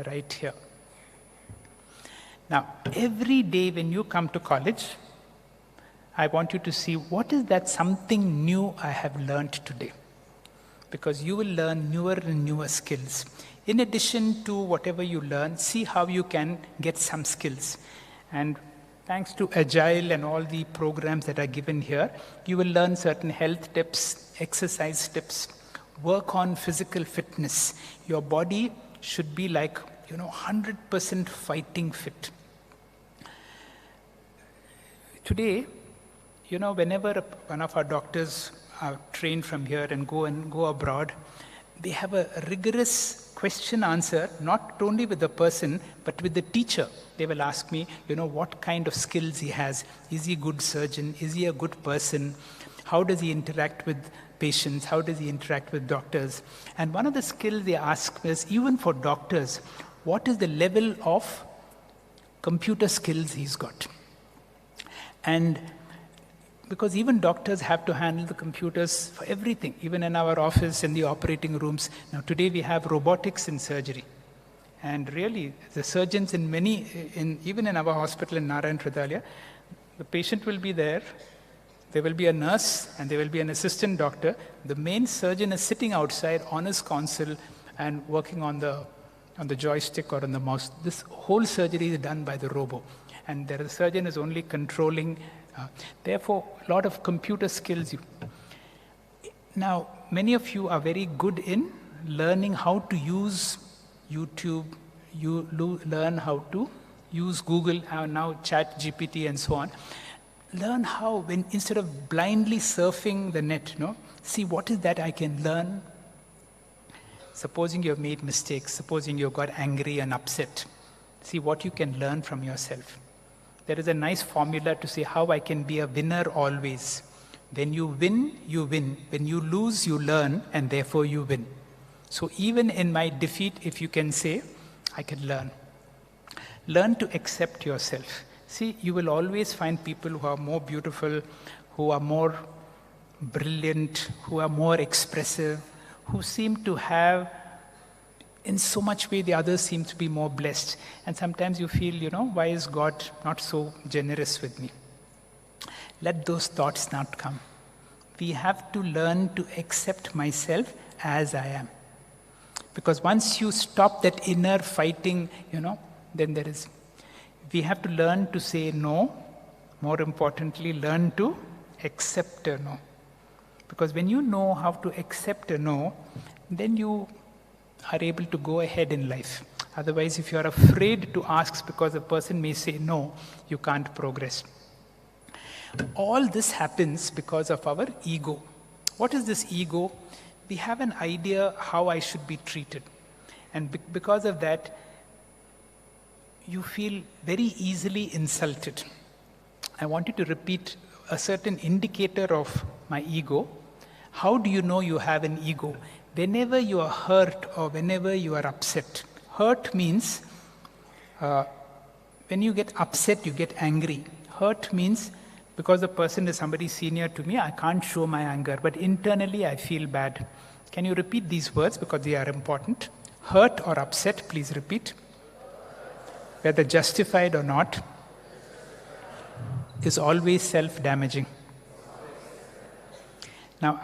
C: right here. Now, every day when you come to college, I want you to see what is that something new I have learned today. Because you will learn newer and newer skills. In addition to whatever you learn, see how you can get some skills. And thanks to Agile and all the programs that are given here, you will learn certain health tips, exercise tips, work on physical fitness. Your body should be like 100% fighting fit. Today, whenever one of our doctors are trained from here and go abroad, they have a rigorous question answer, not only with the person, but with the teacher. They will ask me, what kind of skills he has. Is he a good surgeon? Is he a good person? How does he interact with patients? How does he interact with doctors? And one of the skills they ask is, even for doctors, what is the level of computer skills he's got? And because even doctors have to handle the computers for everything, even in our office, in the operating rooms. Now today we have robotics in surgery. And really, the surgeons even in our hospital in Narayana, the patient will be there will be a nurse, and there will be an assistant doctor. The main surgeon is sitting outside on his console and working on the joystick or on the mouse. This whole surgery is done by the robo. And the surgeon is only controlling. Therefore, a lot of computer skills. Now, many of you are very good in learning how to use YouTube. You learn how to use Google, now ChatGPT and so on. Learn how, instead of blindly surfing the net, see what is that I can learn. Supposing you have made mistakes, supposing you got angry and upset, see what you can learn from yourself. There is a nice formula to say how I can be a winner always. When you win, you win. When you lose, you learn, and therefore you win. So even in my defeat, if you can say, I can learn. Learn to accept yourself. See, you will always find people who are more beautiful, who are more brilliant, who are more expressive, who seem to have, in so much way, the others seem to be more blessed. And sometimes you feel, why is God not so generous with me? Let those thoughts not come. We have to learn to accept myself as I am. Because once you stop that inner fighting, then we have to learn to say no. More importantly, learn to accept a no. Because when you know how to accept a no, then you are able to go ahead in life. Otherwise, if you are afraid to ask because a person may say no, you can't progress. All this happens because of our ego. What is this ego? We have an idea how I should be treated. And because of that, you feel very easily insulted. I want you to repeat a certain indicator of my ego. How do you know you have an ego? Whenever you are hurt or whenever you are upset. Hurt means when you get upset, you get angry. Hurt means because the person is somebody senior to me, I can't show my anger, but internally I feel bad. Can you repeat these words because they are important? Hurt or upset, please repeat. Whether justified or not, is always self-damaging. Now,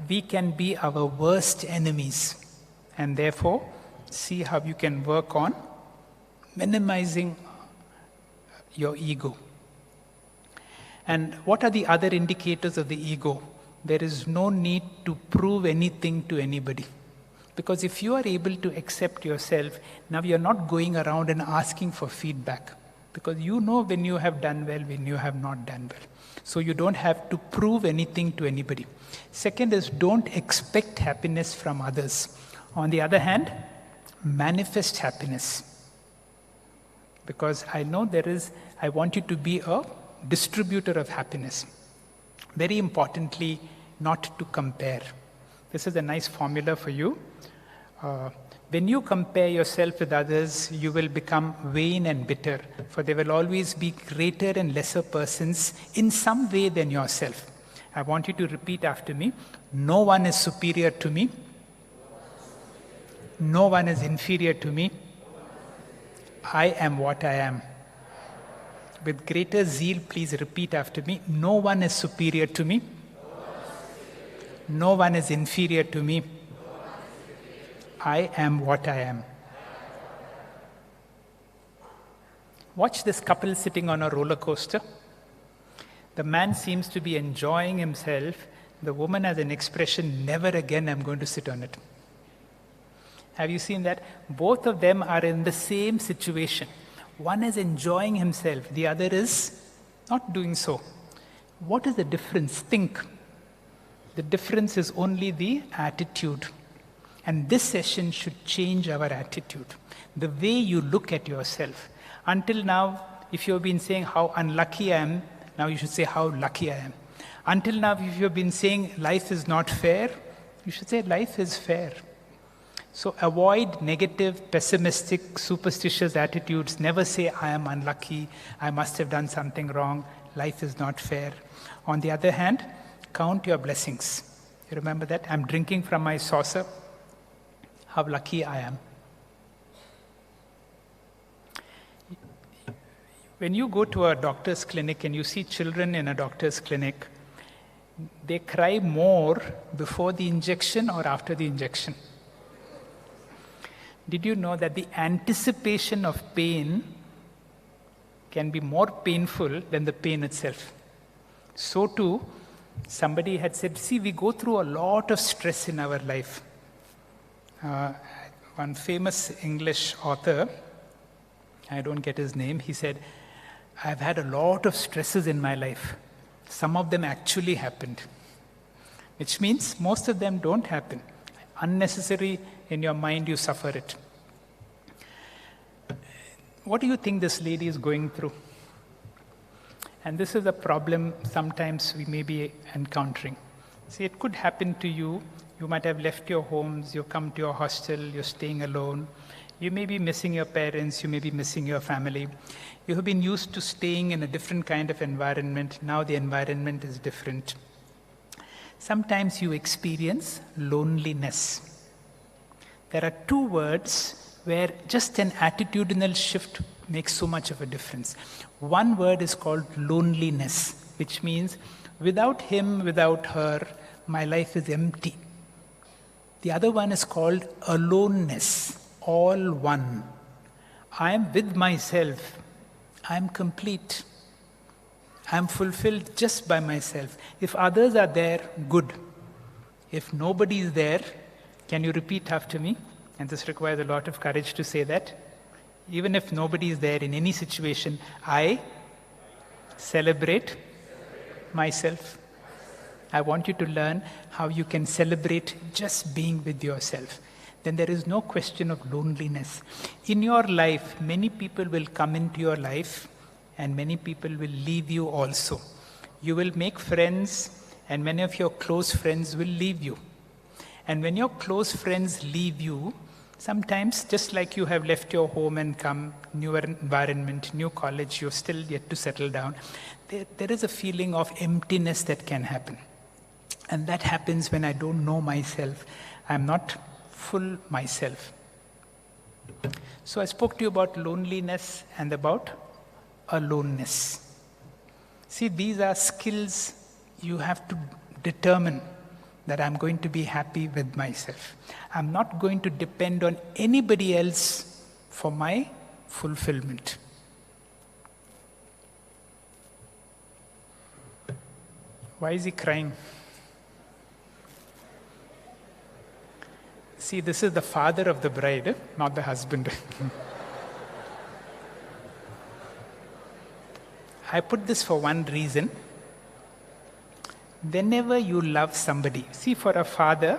C: we can be our worst enemies, and therefore, see how you can work on minimizing your ego. And what are the other indicators of the ego? There is no need to prove anything to anybody. Because if you are able to accept yourself, now you are not going around and asking for feedback. Because you know when you have done well, when you have not done well. So you don't have to prove anything to anybody. Second is, don't expect happiness from others. On the other hand, manifest happiness. Because I know I want you to be a distributor of happiness. Very importantly, not to compare. This is a nice formula for you. When you compare yourself with others, you will become vain and bitter, for there will always be greater and lesser persons in some way than yourself. I want you to repeat after me. No one is superior to me. No one is inferior to me. I am what I am. With greater zeal, please repeat after me. No one is superior to me. No one is inferior to me. I am what I am. Watch this couple sitting on a roller coaster. The man seems to be enjoying himself. The woman has an expression, never again I'm going to sit on it. Have you seen that? Both of them are in the same situation. One is enjoying himself, the other is not doing so. What is the difference? Think. The difference is only the attitude. And this session should change our attitude. The way you look at yourself. Until now, if you've been saying how unlucky I am, now you should say how lucky I am. Until now, if you've been saying life is not fair, you should say life is fair. So avoid negative, pessimistic, superstitious attitudes. Never say, I am unlucky, I must have done something wrong, life is not fair. On the other hand, count your blessings. You remember that? I'm drinking from my saucer. How lucky I am. When you go to a doctor's clinic and you see children in a doctor's clinic, they cry more before the injection or after the injection. Did you know that the anticipation of pain can be more painful than the pain itself? So too, somebody had said, see, we go through a lot of stress in our life. One famous English author, I don't get his name, he said, I've had a lot of stresses in my life. Some of them actually happened. Which means most of them don't happen. Unnecessary in your mind, you suffer it. What do you think this lady is going through? And this is a problem sometimes we may be encountering. See, it could happen to you. You might have left your homes, you come to your hostel, you're staying alone. You may be missing your parents, you may be missing your family. You have been used to staying in a different kind of environment. Now the environment is different. Sometimes you experience loneliness. There are two words where just an attitudinal shift makes so much of a difference. One word is called loneliness, which means without him, without her, my life is empty. The other one is called aloneness, all one. I am with myself. I am complete. I am fulfilled just by myself. If others are there, good. If nobody is there, can you repeat after me? And this requires a lot of courage to say that. Even if nobody is there in any situation, I celebrate myself. I want you to learn how you can celebrate just being with yourself. Then there is no question of loneliness. In your life, many people will come into your life and many people will leave you also. You will make friends and many of your close friends will leave you. And when your close friends leave you, sometimes just like you have left your home and come, new environment, new college, you're still yet to settle down, there is a feeling of emptiness that can happen. And that happens when I don't know myself. I'm not full myself. So I spoke to you about loneliness and about aloneness. See, these are skills you have to determine that I'm going to be happy with myself. I'm not going to depend on anybody else for my fulfillment. Why is he crying? See, this is the father of the bride, not the husband. I put this for one reason. Whenever you love somebody, see, for a father,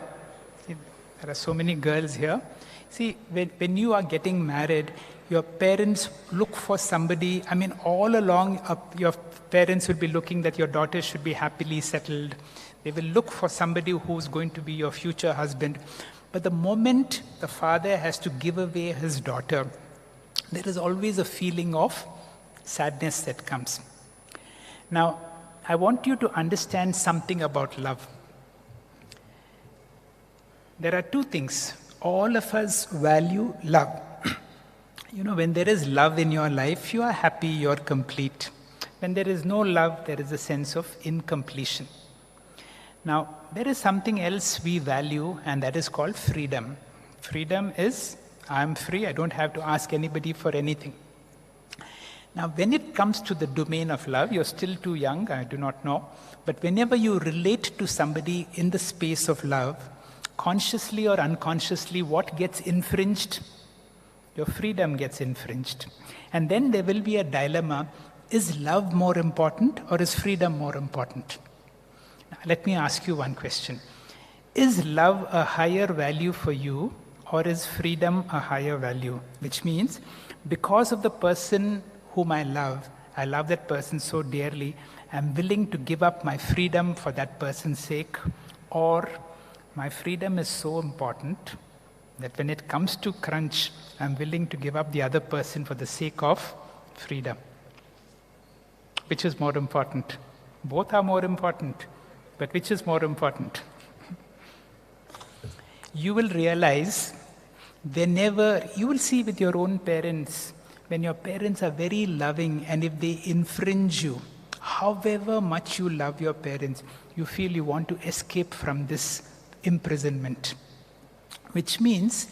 C: see, there are so many girls here. See, when you are getting married, your parents look for somebody. I mean, all along, your parents will be looking that your daughter should be happily settled. They will look for somebody who's going to be your future husband. But the moment the father has to give away his daughter, there is always a feeling of sadness that comes. Now, I want you to understand something about love. There are two things. All of us value love. You know, when there is love in your life, you are happy, you are complete. When there is no love, there is a sense of incompletion. Now, there is something else we value, and that is called freedom. Freedom is, I'm free, I don't have to ask anybody for anything. Now, when it comes to the domain of love, you're still too young, I do not know, but whenever you relate to somebody in the space of love, consciously or unconsciously, what gets infringed? Your freedom gets infringed. And then there will be a dilemma, is love more important or is freedom more important? Now, let me ask you one question. Is love a higher value for you or is freedom a higher value? Which means, because of the person whom I love that person so dearly, I'm willing to give up my freedom for that person's sake, or my freedom is so important that when it comes to crunch, I'm willing to give up the other person for the sake of freedom. Which is more important? Both are more important, but which is more important? You will realize whenever, you will see with your own parents, when your parents are very loving and if they infringe you, however much you love your parents, you feel you want to escape from this imprisonment. Which means,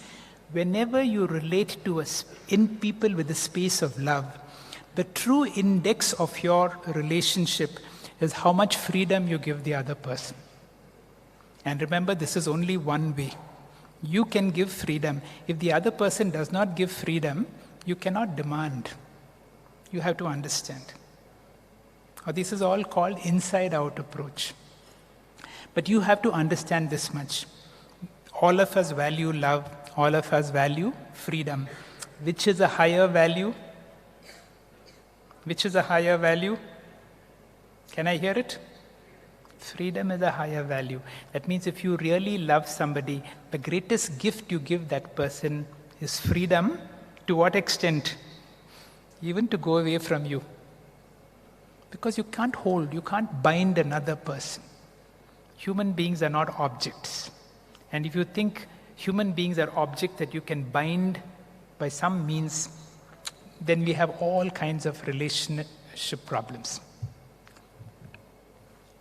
C: whenever you relate to in people with the space of love, the true index of your relationship is how much freedom you give the other person. And remember, this is only one way. You can give freedom. If the other person does not give freedom, you cannot demand. You have to understand. Or this is all called inside-out approach. But you have to understand this much. All of us value love. All of us value freedom. Which is a higher value? Which is a higher value? Can I hear it? Freedom is a higher value. That means if you really love somebody, the greatest gift you give that person is freedom. To what extent? Even to go away from you. Because you can't hold, you can't bind another person. Human beings are not objects. And if you think human beings are objects that you can bind by some means, then we have all kinds of relationship problems.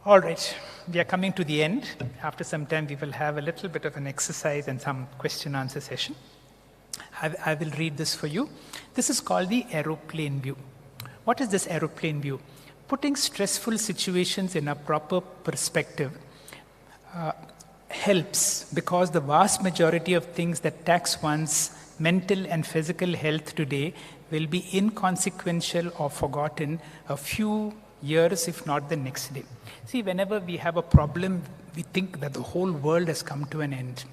C: All right, we are coming to the end. After some time, we will have a little bit of an exercise and some question-answer session. I will read this for you. This is called the aeroplane view. What is this aeroplane view? Putting stressful situations in a proper perspective helps because the vast majority of things that tax one's mental and physical health today will be inconsequential or forgotten a few years, if not the next day. See, whenever we have a problem, we think that the whole world has come to an end.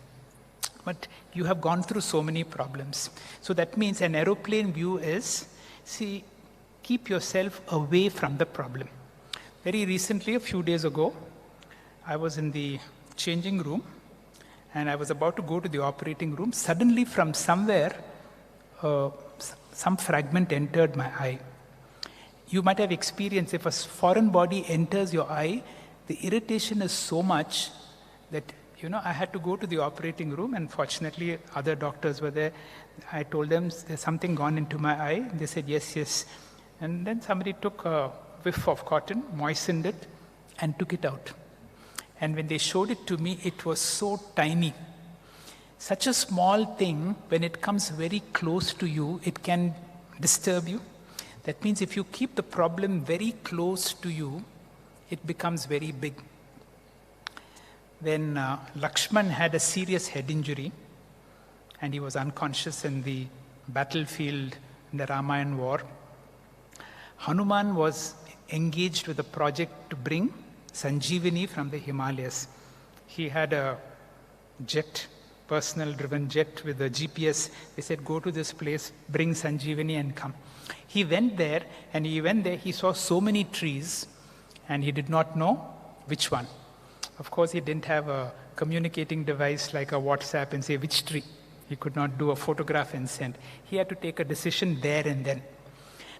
C: But you have gone through so many problems. So that means an aeroplane view is, see, keep yourself away from the problem. Very recently, a few days ago, I was in the changing room and I was about to go to the operating room. Suddenly from somewhere, some fragment entered my eye. You might have experienced, if a foreign body enters your eye, the irritation is so much that, I had to go to the operating room, and fortunately other doctors were there. I told them, there's something gone into my eye. They said, yes, yes. And then somebody took a whiff of cotton, moistened it, and took it out. And when they showed it to me, it was so tiny. Such a small thing, when it comes very close to you, it can disturb you. That means if you keep the problem very close to you, it becomes very big. When Lakshman had a serious head injury, and he was unconscious in the battlefield in the Ramayana war, Hanuman was engaged with a project to bring Sanjeevani from the Himalayas. He had a jet, personal driven jet with a GPS. They said, go to this place, bring Sanjeevani and come. He went there, and he saw so many trees, and he did not know which one. Of course, he didn't have a communicating device like a WhatsApp and say which tree. He could not do a photograph and send. He had to take a decision there and then.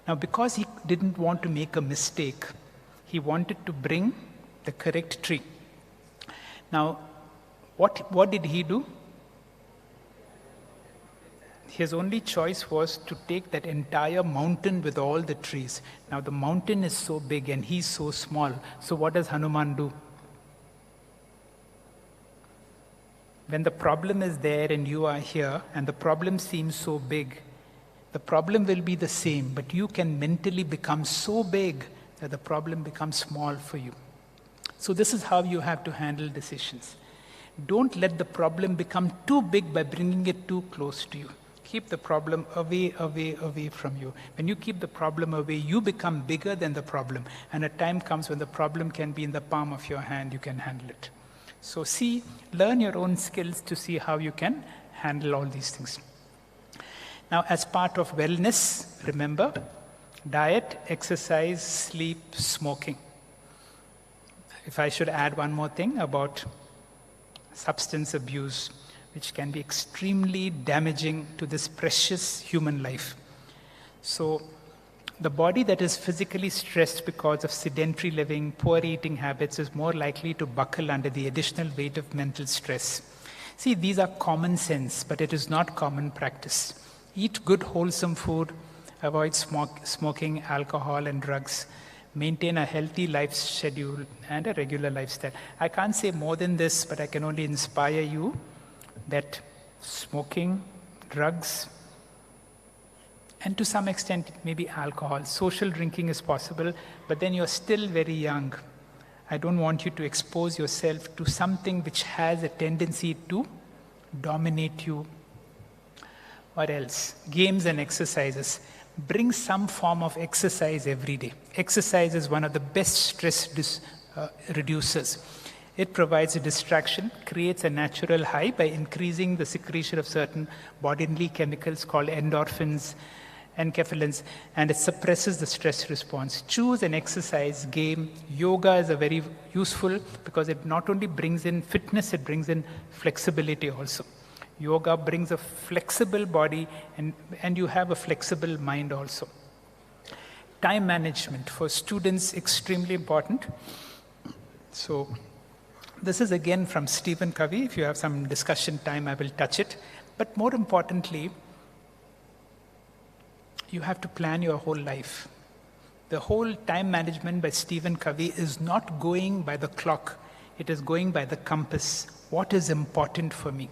C: Now, because he didn't want to make a mistake, he wanted to bring the correct tree. Now, what did he do? His only choice was to take that entire mountain with all the trees. Now, the mountain is so big and he's so small. So what does Hanuman do? When the problem is there and you are here and the problem seems so big, the problem will be the same, but you can mentally become so big that the problem becomes small for you. So this is how you have to handle decisions. Don't let the problem become too big by bringing it too close to you. Keep the problem away, away, away from you. When you keep the problem away, you become bigger than the problem. And a time comes when the problem can be in the palm of your hand, you can handle it. So learn your own skills to see how you can handle all these things. Now, as part of wellness, remember, diet, exercise, sleep, smoking. If I should add one more thing about substance abuse, which can be extremely damaging to this precious human life. So, the body that is physically stressed because of sedentary living, poor eating habits is more likely to buckle under the additional weight of mental stress. See, these are common sense, but it is not common practice. Eat good, wholesome food, avoid smoking, alcohol, and drugs. Maintain a healthy life schedule and a regular lifestyle. I can't say more than this, but I can only inspire you that smoking, drugs, and to some extent, maybe alcohol. Social drinking is possible, but then you're still very young. I don't want you to expose yourself to something which has a tendency to dominate you. What else? Games and exercises. Bring some form of exercise every day. Exercise is one of the best stress reducers. It provides a distraction, creates a natural high by increasing the secretion of certain bodily chemicals called endorphins, enkephalins, and it suppresses the stress response. Choose an exercise, game. Yoga is a very useful because it not only brings in fitness, it brings in flexibility also. Yoga brings a flexible body and you have a flexible mind also. Time management for students, extremely important. So this is again from Stephen Covey. If you have some discussion time, I will touch it. But more importantly, you have to plan your whole life. The whole time management by Stephen Covey is not going by the clock. It is going by the compass. What is important for me?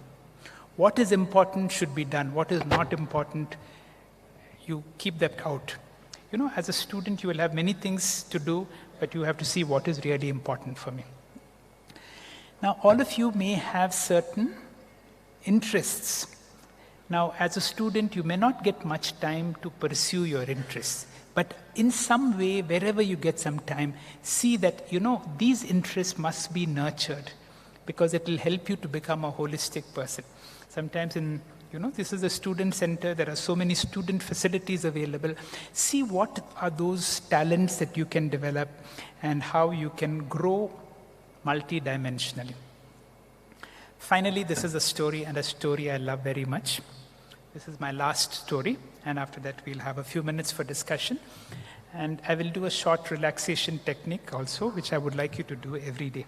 C: What is important should be done. What is not important, you keep that out. You know, as a student, you will have many things to do, but you have to see what is really important for me. Now, all of you may have certain interests. Now, as a student, you may not get much time to pursue your interests. But in some way, wherever you get some time, see that, these interests must be nurtured because it will help you to become a holistic person. Sometimes this is a student center. There are so many student facilities available. See what are those talents that you can develop and how you can grow multidimensionally. Finally, this is a story, and a story I love very much. This is my last story, and after that we'll have a few minutes for discussion. And I will do a short relaxation technique also, which I would like you to do every day.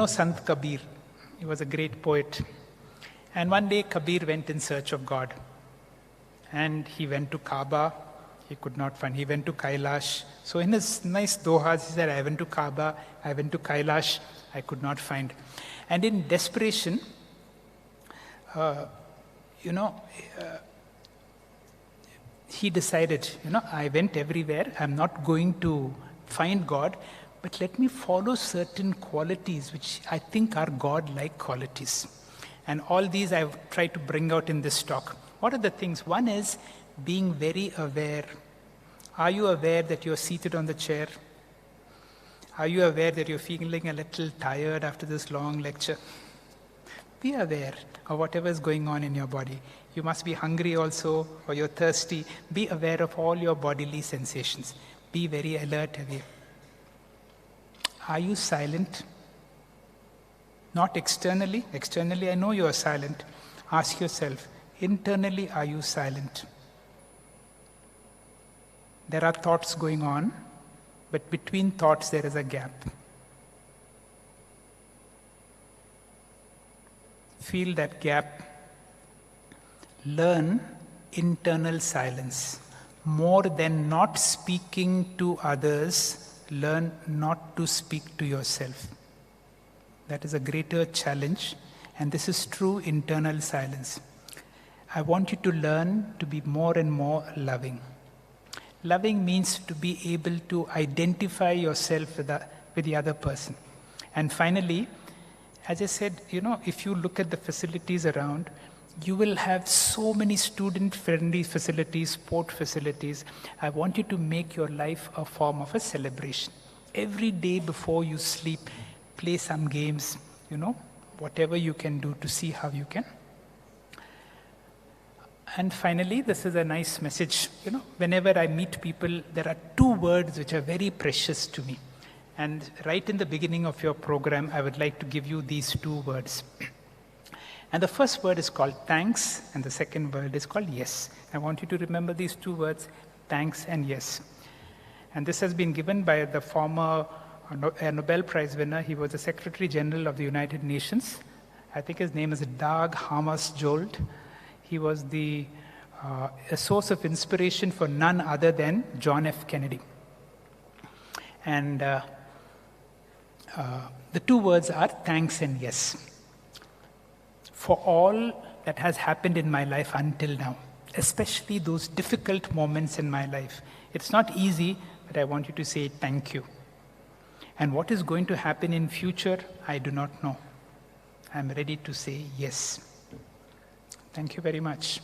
C: Sant Kabir, he was a great poet. And one day Kabir went in search of God. And he went to Kaaba, he could not find. He went to Kailash. So in his nice dohas, he said, I went to Kaaba, I went to Kailash, I could not find. And in desperation, he decided, I went everywhere. I'm not going to find God, but let me follow certain qualities which I think are God-like qualities. And all these I've tried to bring out in this talk. What are the things? One is being very aware. Are you aware that you're seated on the chair? Are you aware that you're feeling a little tired after this long lecture? Be aware of whatever is going on in your body. You must be hungry also, or you're thirsty. Be aware of all your bodily sensations. Be very alert away. Are you silent? Not externally. Externally, I know you are silent. Ask yourself, internally, are you silent? There are thoughts going on, but between thoughts there is a gap. Feel that gap. Learn internal silence. More than not speaking to others, learn not to speak to yourself. That is a greater challenge, and this is true internal silence. I want you to learn to be more and more loving. Loving means to be able to identify yourself with the other person. And finally, as I said, if you look at the facilities around, you will have so many student-friendly facilities, sport facilities. I want you to make your life a form of a celebration. Every day before you sleep, play some games, whatever you can do to see how you can. And finally, this is a nice message. Whenever I meet people, there are two words which are very precious to me. And right in the beginning of your program, I would like to give you these two words. And the first word is called thanks, and the second word is called yes. I want you to remember these two words, thanks and yes. And this has been given by the former Nobel Prize winner. He was the Secretary General of the United Nations. I think his name is Dag Hammarskjöld. He was a source of inspiration for none other than John F. Kennedy. And the two words are thanks and yes. For all that has happened in my life until now, especially those difficult moments in my life. It's not easy, but I want you to say thank you. And what is going to happen in future, I do not know. I'm ready to say yes. Thank you very much.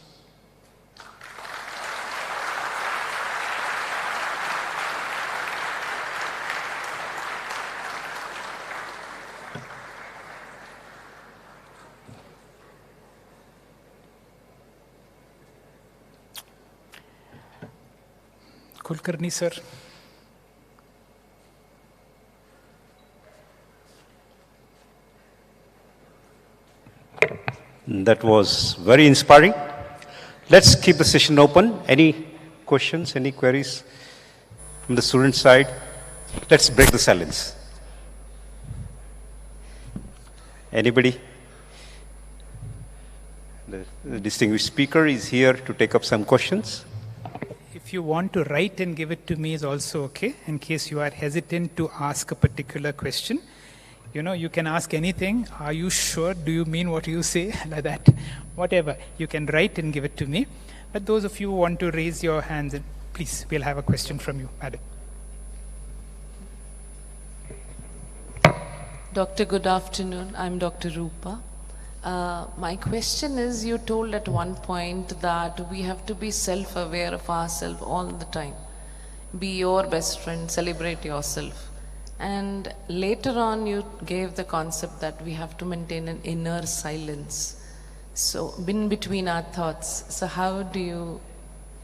C: Kulkarni sir.
A: That was very inspiring. Let's keep the session open. Any questions, any queries from the student side? Let's break the silence. Anybody? The distinguished speaker is here to take up some questions.
C: If you want to write and give it to me is also okay, in case you are hesitant to ask a particular question. You can ask anything. Are you sure? Do you mean what you say? Like that. Whatever. You can write and give it to me. But those of you who want to raise your hands, please, we'll have a question from you, madam.
E: Doctor, good afternoon. I'm Dr. Rupa. My question is, you told at one point that we have to be self-aware of ourselves all the time. Be your best friend, celebrate yourself. And later on you gave the concept that we have to maintain an inner silence. So, in between our thoughts. So how do you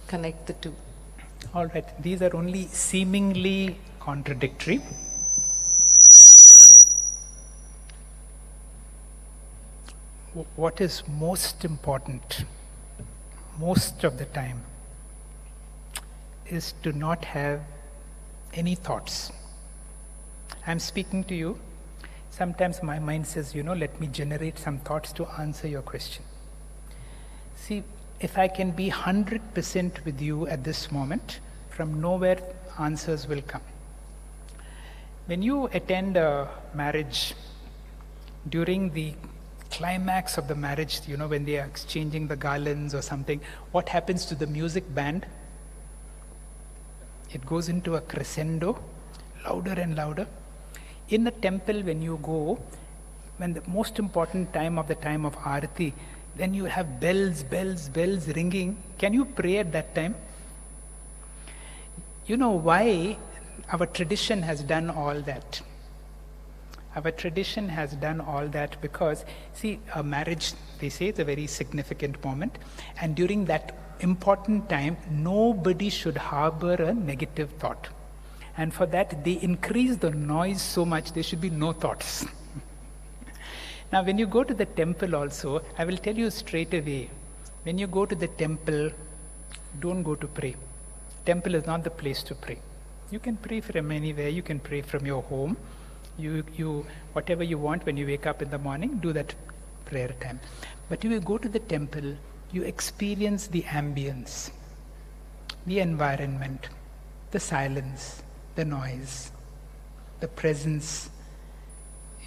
E: connect the two?
C: All right, these are only seemingly contradictory. What is most important, most of the time, is to not have any thoughts. I'm speaking to you. Sometimes my mind says, let me generate some thoughts to answer your question. See, if I can be 100% with you at this moment, from nowhere answers will come. When you attend a marriage, during the climax of the marriage, when they are exchanging the garlands or something, what happens to the music band? It goes into a crescendo, louder and louder. In the temple, when you go, when the most important time of Aarati, then you have bells ringing. Can you pray at that time? You know why our tradition has done all that? Our tradition has done all that because, see, a marriage, they say, is a very significant moment. And during that important time, nobody should harbor a negative thought. And for that, they increase the noise so much, there should be no thoughts. Now, when you go to the temple also, I will tell you straight away, when you go to the temple, don't go to pray. Temple is not the place to pray. You can pray from anywhere, you can pray from your home. You whatever you want when you wake up in the morning, do that prayer time. But if you go to the temple, you experience the ambience, the environment, the silence, the noise, the presence.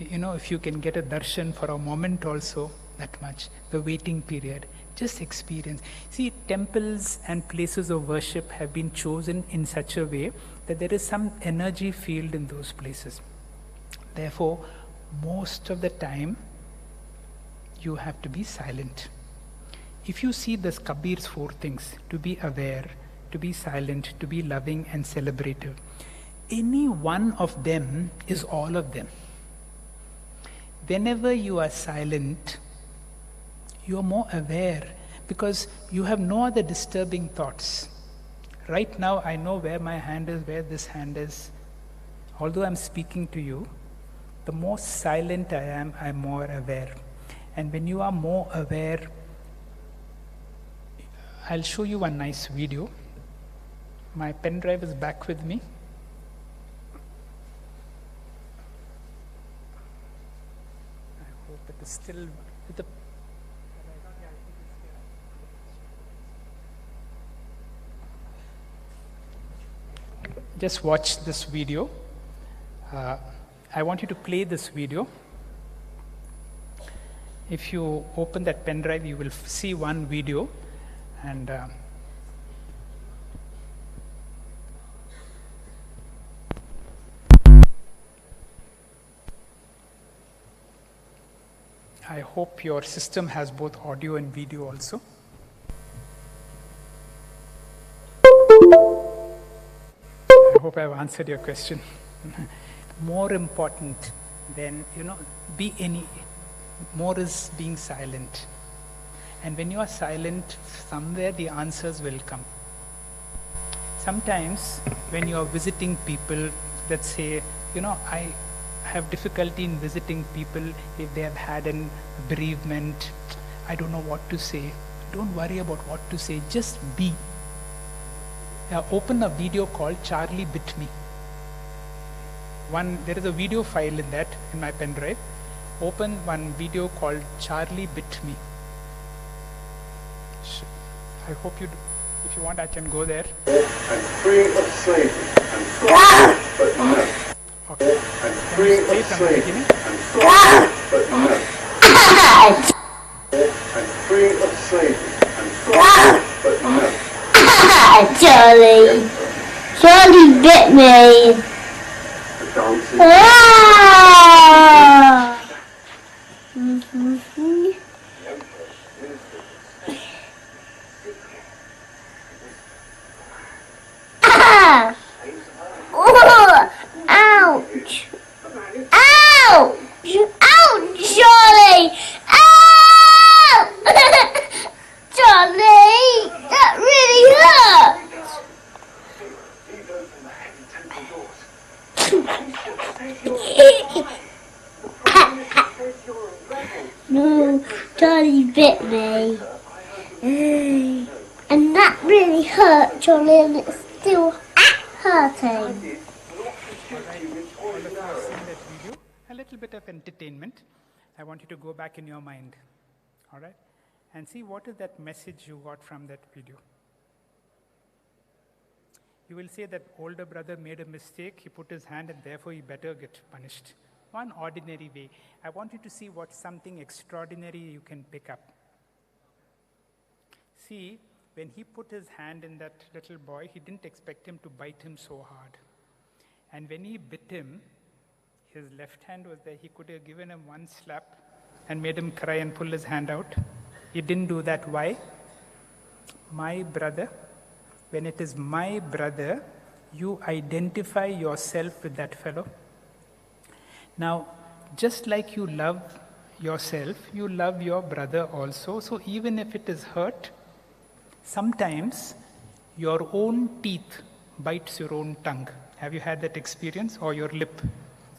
C: If you can get a darshan for a moment also, that much, the waiting period, just experience. See, temples and places of worship have been chosen in such a way that there is some energy field in those places. Therefore, most of the time, you have to be silent. If you see this Kabir's 4 things, to be aware, to be silent, to be loving and celebrative, any one of them is all of them. Whenever you are silent, you are more aware because you have no other disturbing thoughts. Right now, I know where my hand is, where this hand is. Although I'm speaking to you, the more silent I am, I'm more aware. And when you are more aware, I'll show you one nice video. My pen drive is back with me. I hope it is still with the... Just watch this video. I want you to play this video. If you open that pen drive, you will see one video, and I hope your system has both audio and video also. I hope I've answered your question. More important than, more is being silent. And when you are silent, somewhere the answers will come. Sometimes when you are visiting people, let's say, I have difficulty in visiting people if they have had a bereavement. I don't know what to say. Don't worry about what to say, just be. Open a video called Charlie Bit Me. There is a video file in my pen drive. Open one video called Charlie Bit Me. I hope you do. If you want, I can go there.
F: And free of slavery and fraud, but no.
C: Okay.
F: And free of slavery and fraud, but no. And free of slavery and fraud, but no.
G: Charlie bit me.
F: The dancing
G: No, Charlie bit me. And that really hurt, Charlie, and it's still hurting.
C: All of you have seen that video. A little bit of entertainment. I want you to go back in your mind, all right, and see what is that message you got from that video. You will say that older brother made a mistake, he put his hand and therefore he better get punished. One ordinary way. I want you to see what's something extraordinary you can pick up. See, when he put his hand in that little boy, he didn't expect him to bite him so hard. And when he bit him, his left hand was there. He could have given him one slap and made him cry and pull his hand out. He didn't do that. Why? My brother. When it is my brother, you identify yourself with that fellow. Now, just like you love yourself, you love your brother also. So even if it is hurt, sometimes your own teeth bites your own tongue. Have you had that experience? Or your lip?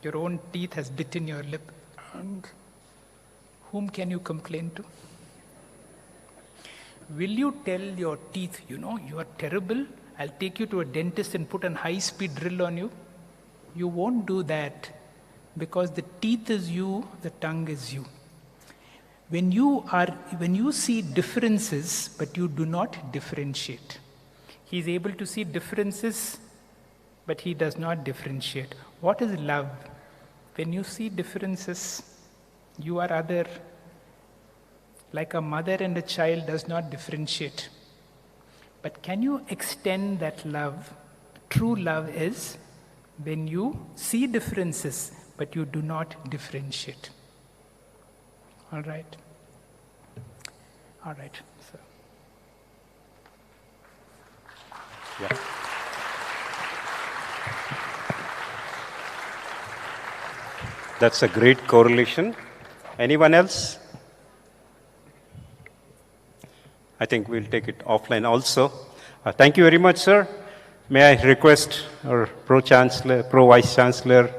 C: Your own teeth has bitten your lip. And whom can you complain to? Will you tell your teeth, you are terrible, I'll take you to a dentist and put a high-speed drill on you? You won't do that, because the teeth is you, the tongue is you. When you see differences, but you do not differentiate. He is able to see differences, but he does not differentiate. What is love? When you see differences, you are other. Like a mother and a child does not differentiate. But can you extend that love? True love is when you see differences, but you do not differentiate. All right? All right. So.
A: Yeah. That's a great correlation. Anyone else? I think we'll take it offline also. Thank you very much, sir. May I request our Pro-Chancellor, Pro-Vice-Chancellor,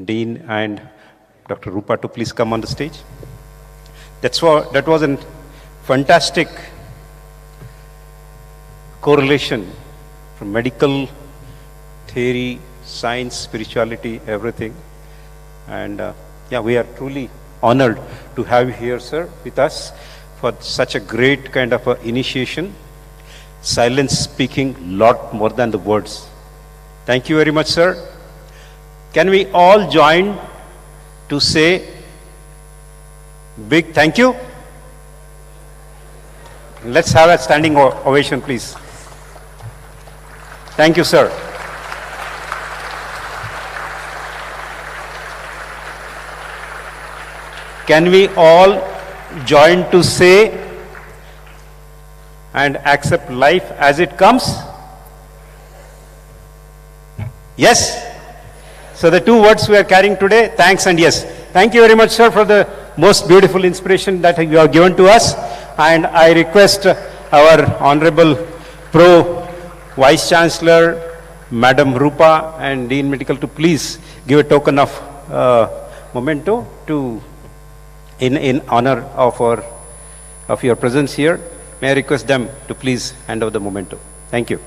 A: Dean, and Dr. Rupa to please come on the stage. That was a fantastic correlation from medical, theory, science, spirituality, everything. And we are truly honored to have you here, sir, with us for such a great kind of initiation. Silence speaking lot more than the words. Thank you very much, sir. Can we all join to say big thank you? Let's have a standing ovation, please. Thank you, sir. Can we all join to say and accept life as it comes? Yes? So the two words we are carrying today, thanks and yes. Thank you very much, sir, for the most beautiful inspiration that you have given to us. And I request our Honorable Pro-Vice Chancellor, Madam Rupa and Dean Medical to please give a token of memento to in honor of your presence here. May I request them to please hand over the memento. Thank you.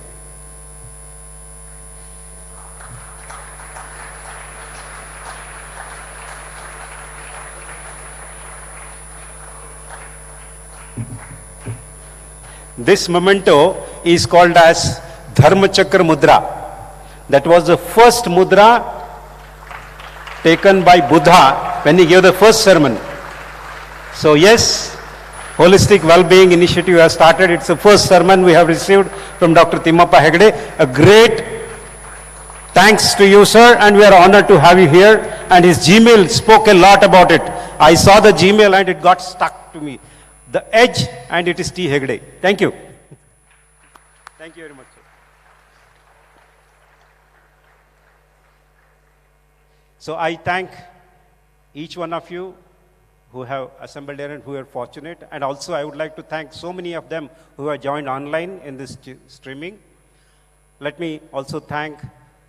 A: This memento is called as Dharma Chakra Mudra. That was the first mudra taken by Buddha when he gave the first sermon. So yes, Holistic Well-Being Initiative has started. It's the first sermon we have received from Dr. Thimmappa Hegde. A great thanks to you, sir, and we are honored to have you here. And his Gmail spoke a lot about it. I saw the Gmail and it got stuck to me. The edge, and it is T. Hegde. Thank you. Thank you very much, sir. So I thank each one of you who have assembled here and who are fortunate. And also I would like to thank so many of them who have joined online in this streaming. Let me also thank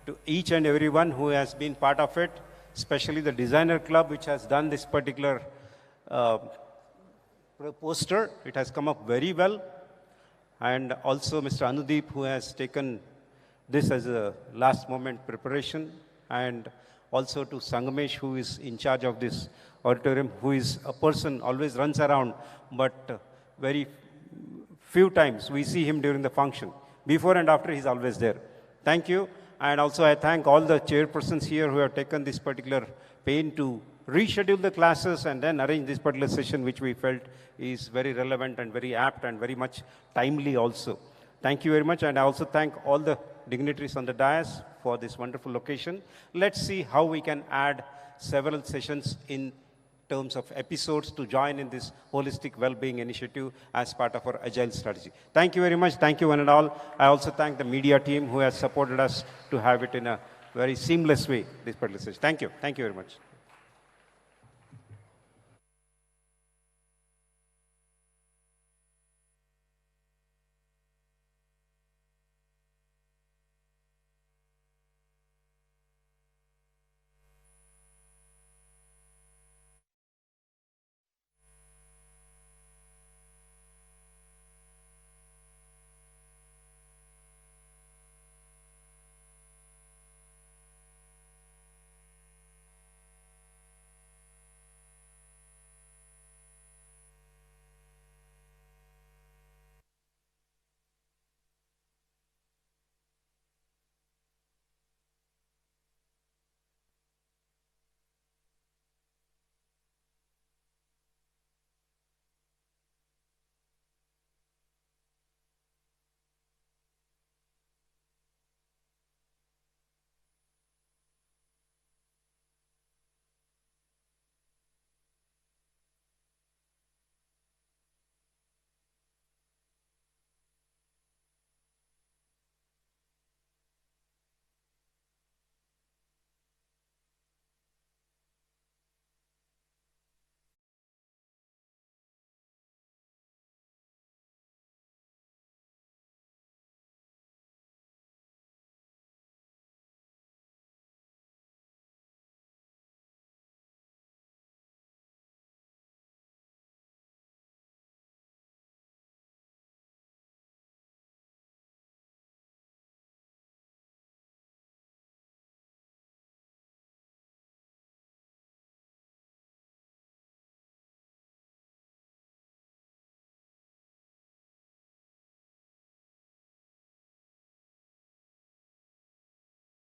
A: to each and everyone who has been part of it. especially the designer club which has done this particular poster. It has come up very well. And also Mr. Anudeep, who has taken this as a last moment preparation. And also to Sangamesh, who is in charge of this auditorium, who is a person always runs around, but very few times we see him during the function. Before and after, he's always there. Thank you. And also I thank all the chairpersons here who have taken this particular pain to reschedule the classes and then arrange this particular session, which we felt is very relevant and very apt and very much timely also. Thank you very much. And I also thank all the dignitaries on the dais for this wonderful occasion. Let's see how we can add several sessions in terms of episodes to join in this holistic well-being initiative as part of our agile strategy. Thank you very much. Thank you one and all. I also thank the media team who has supported us to have it in a very seamless way, this particular session. Thank you. Thank you very much.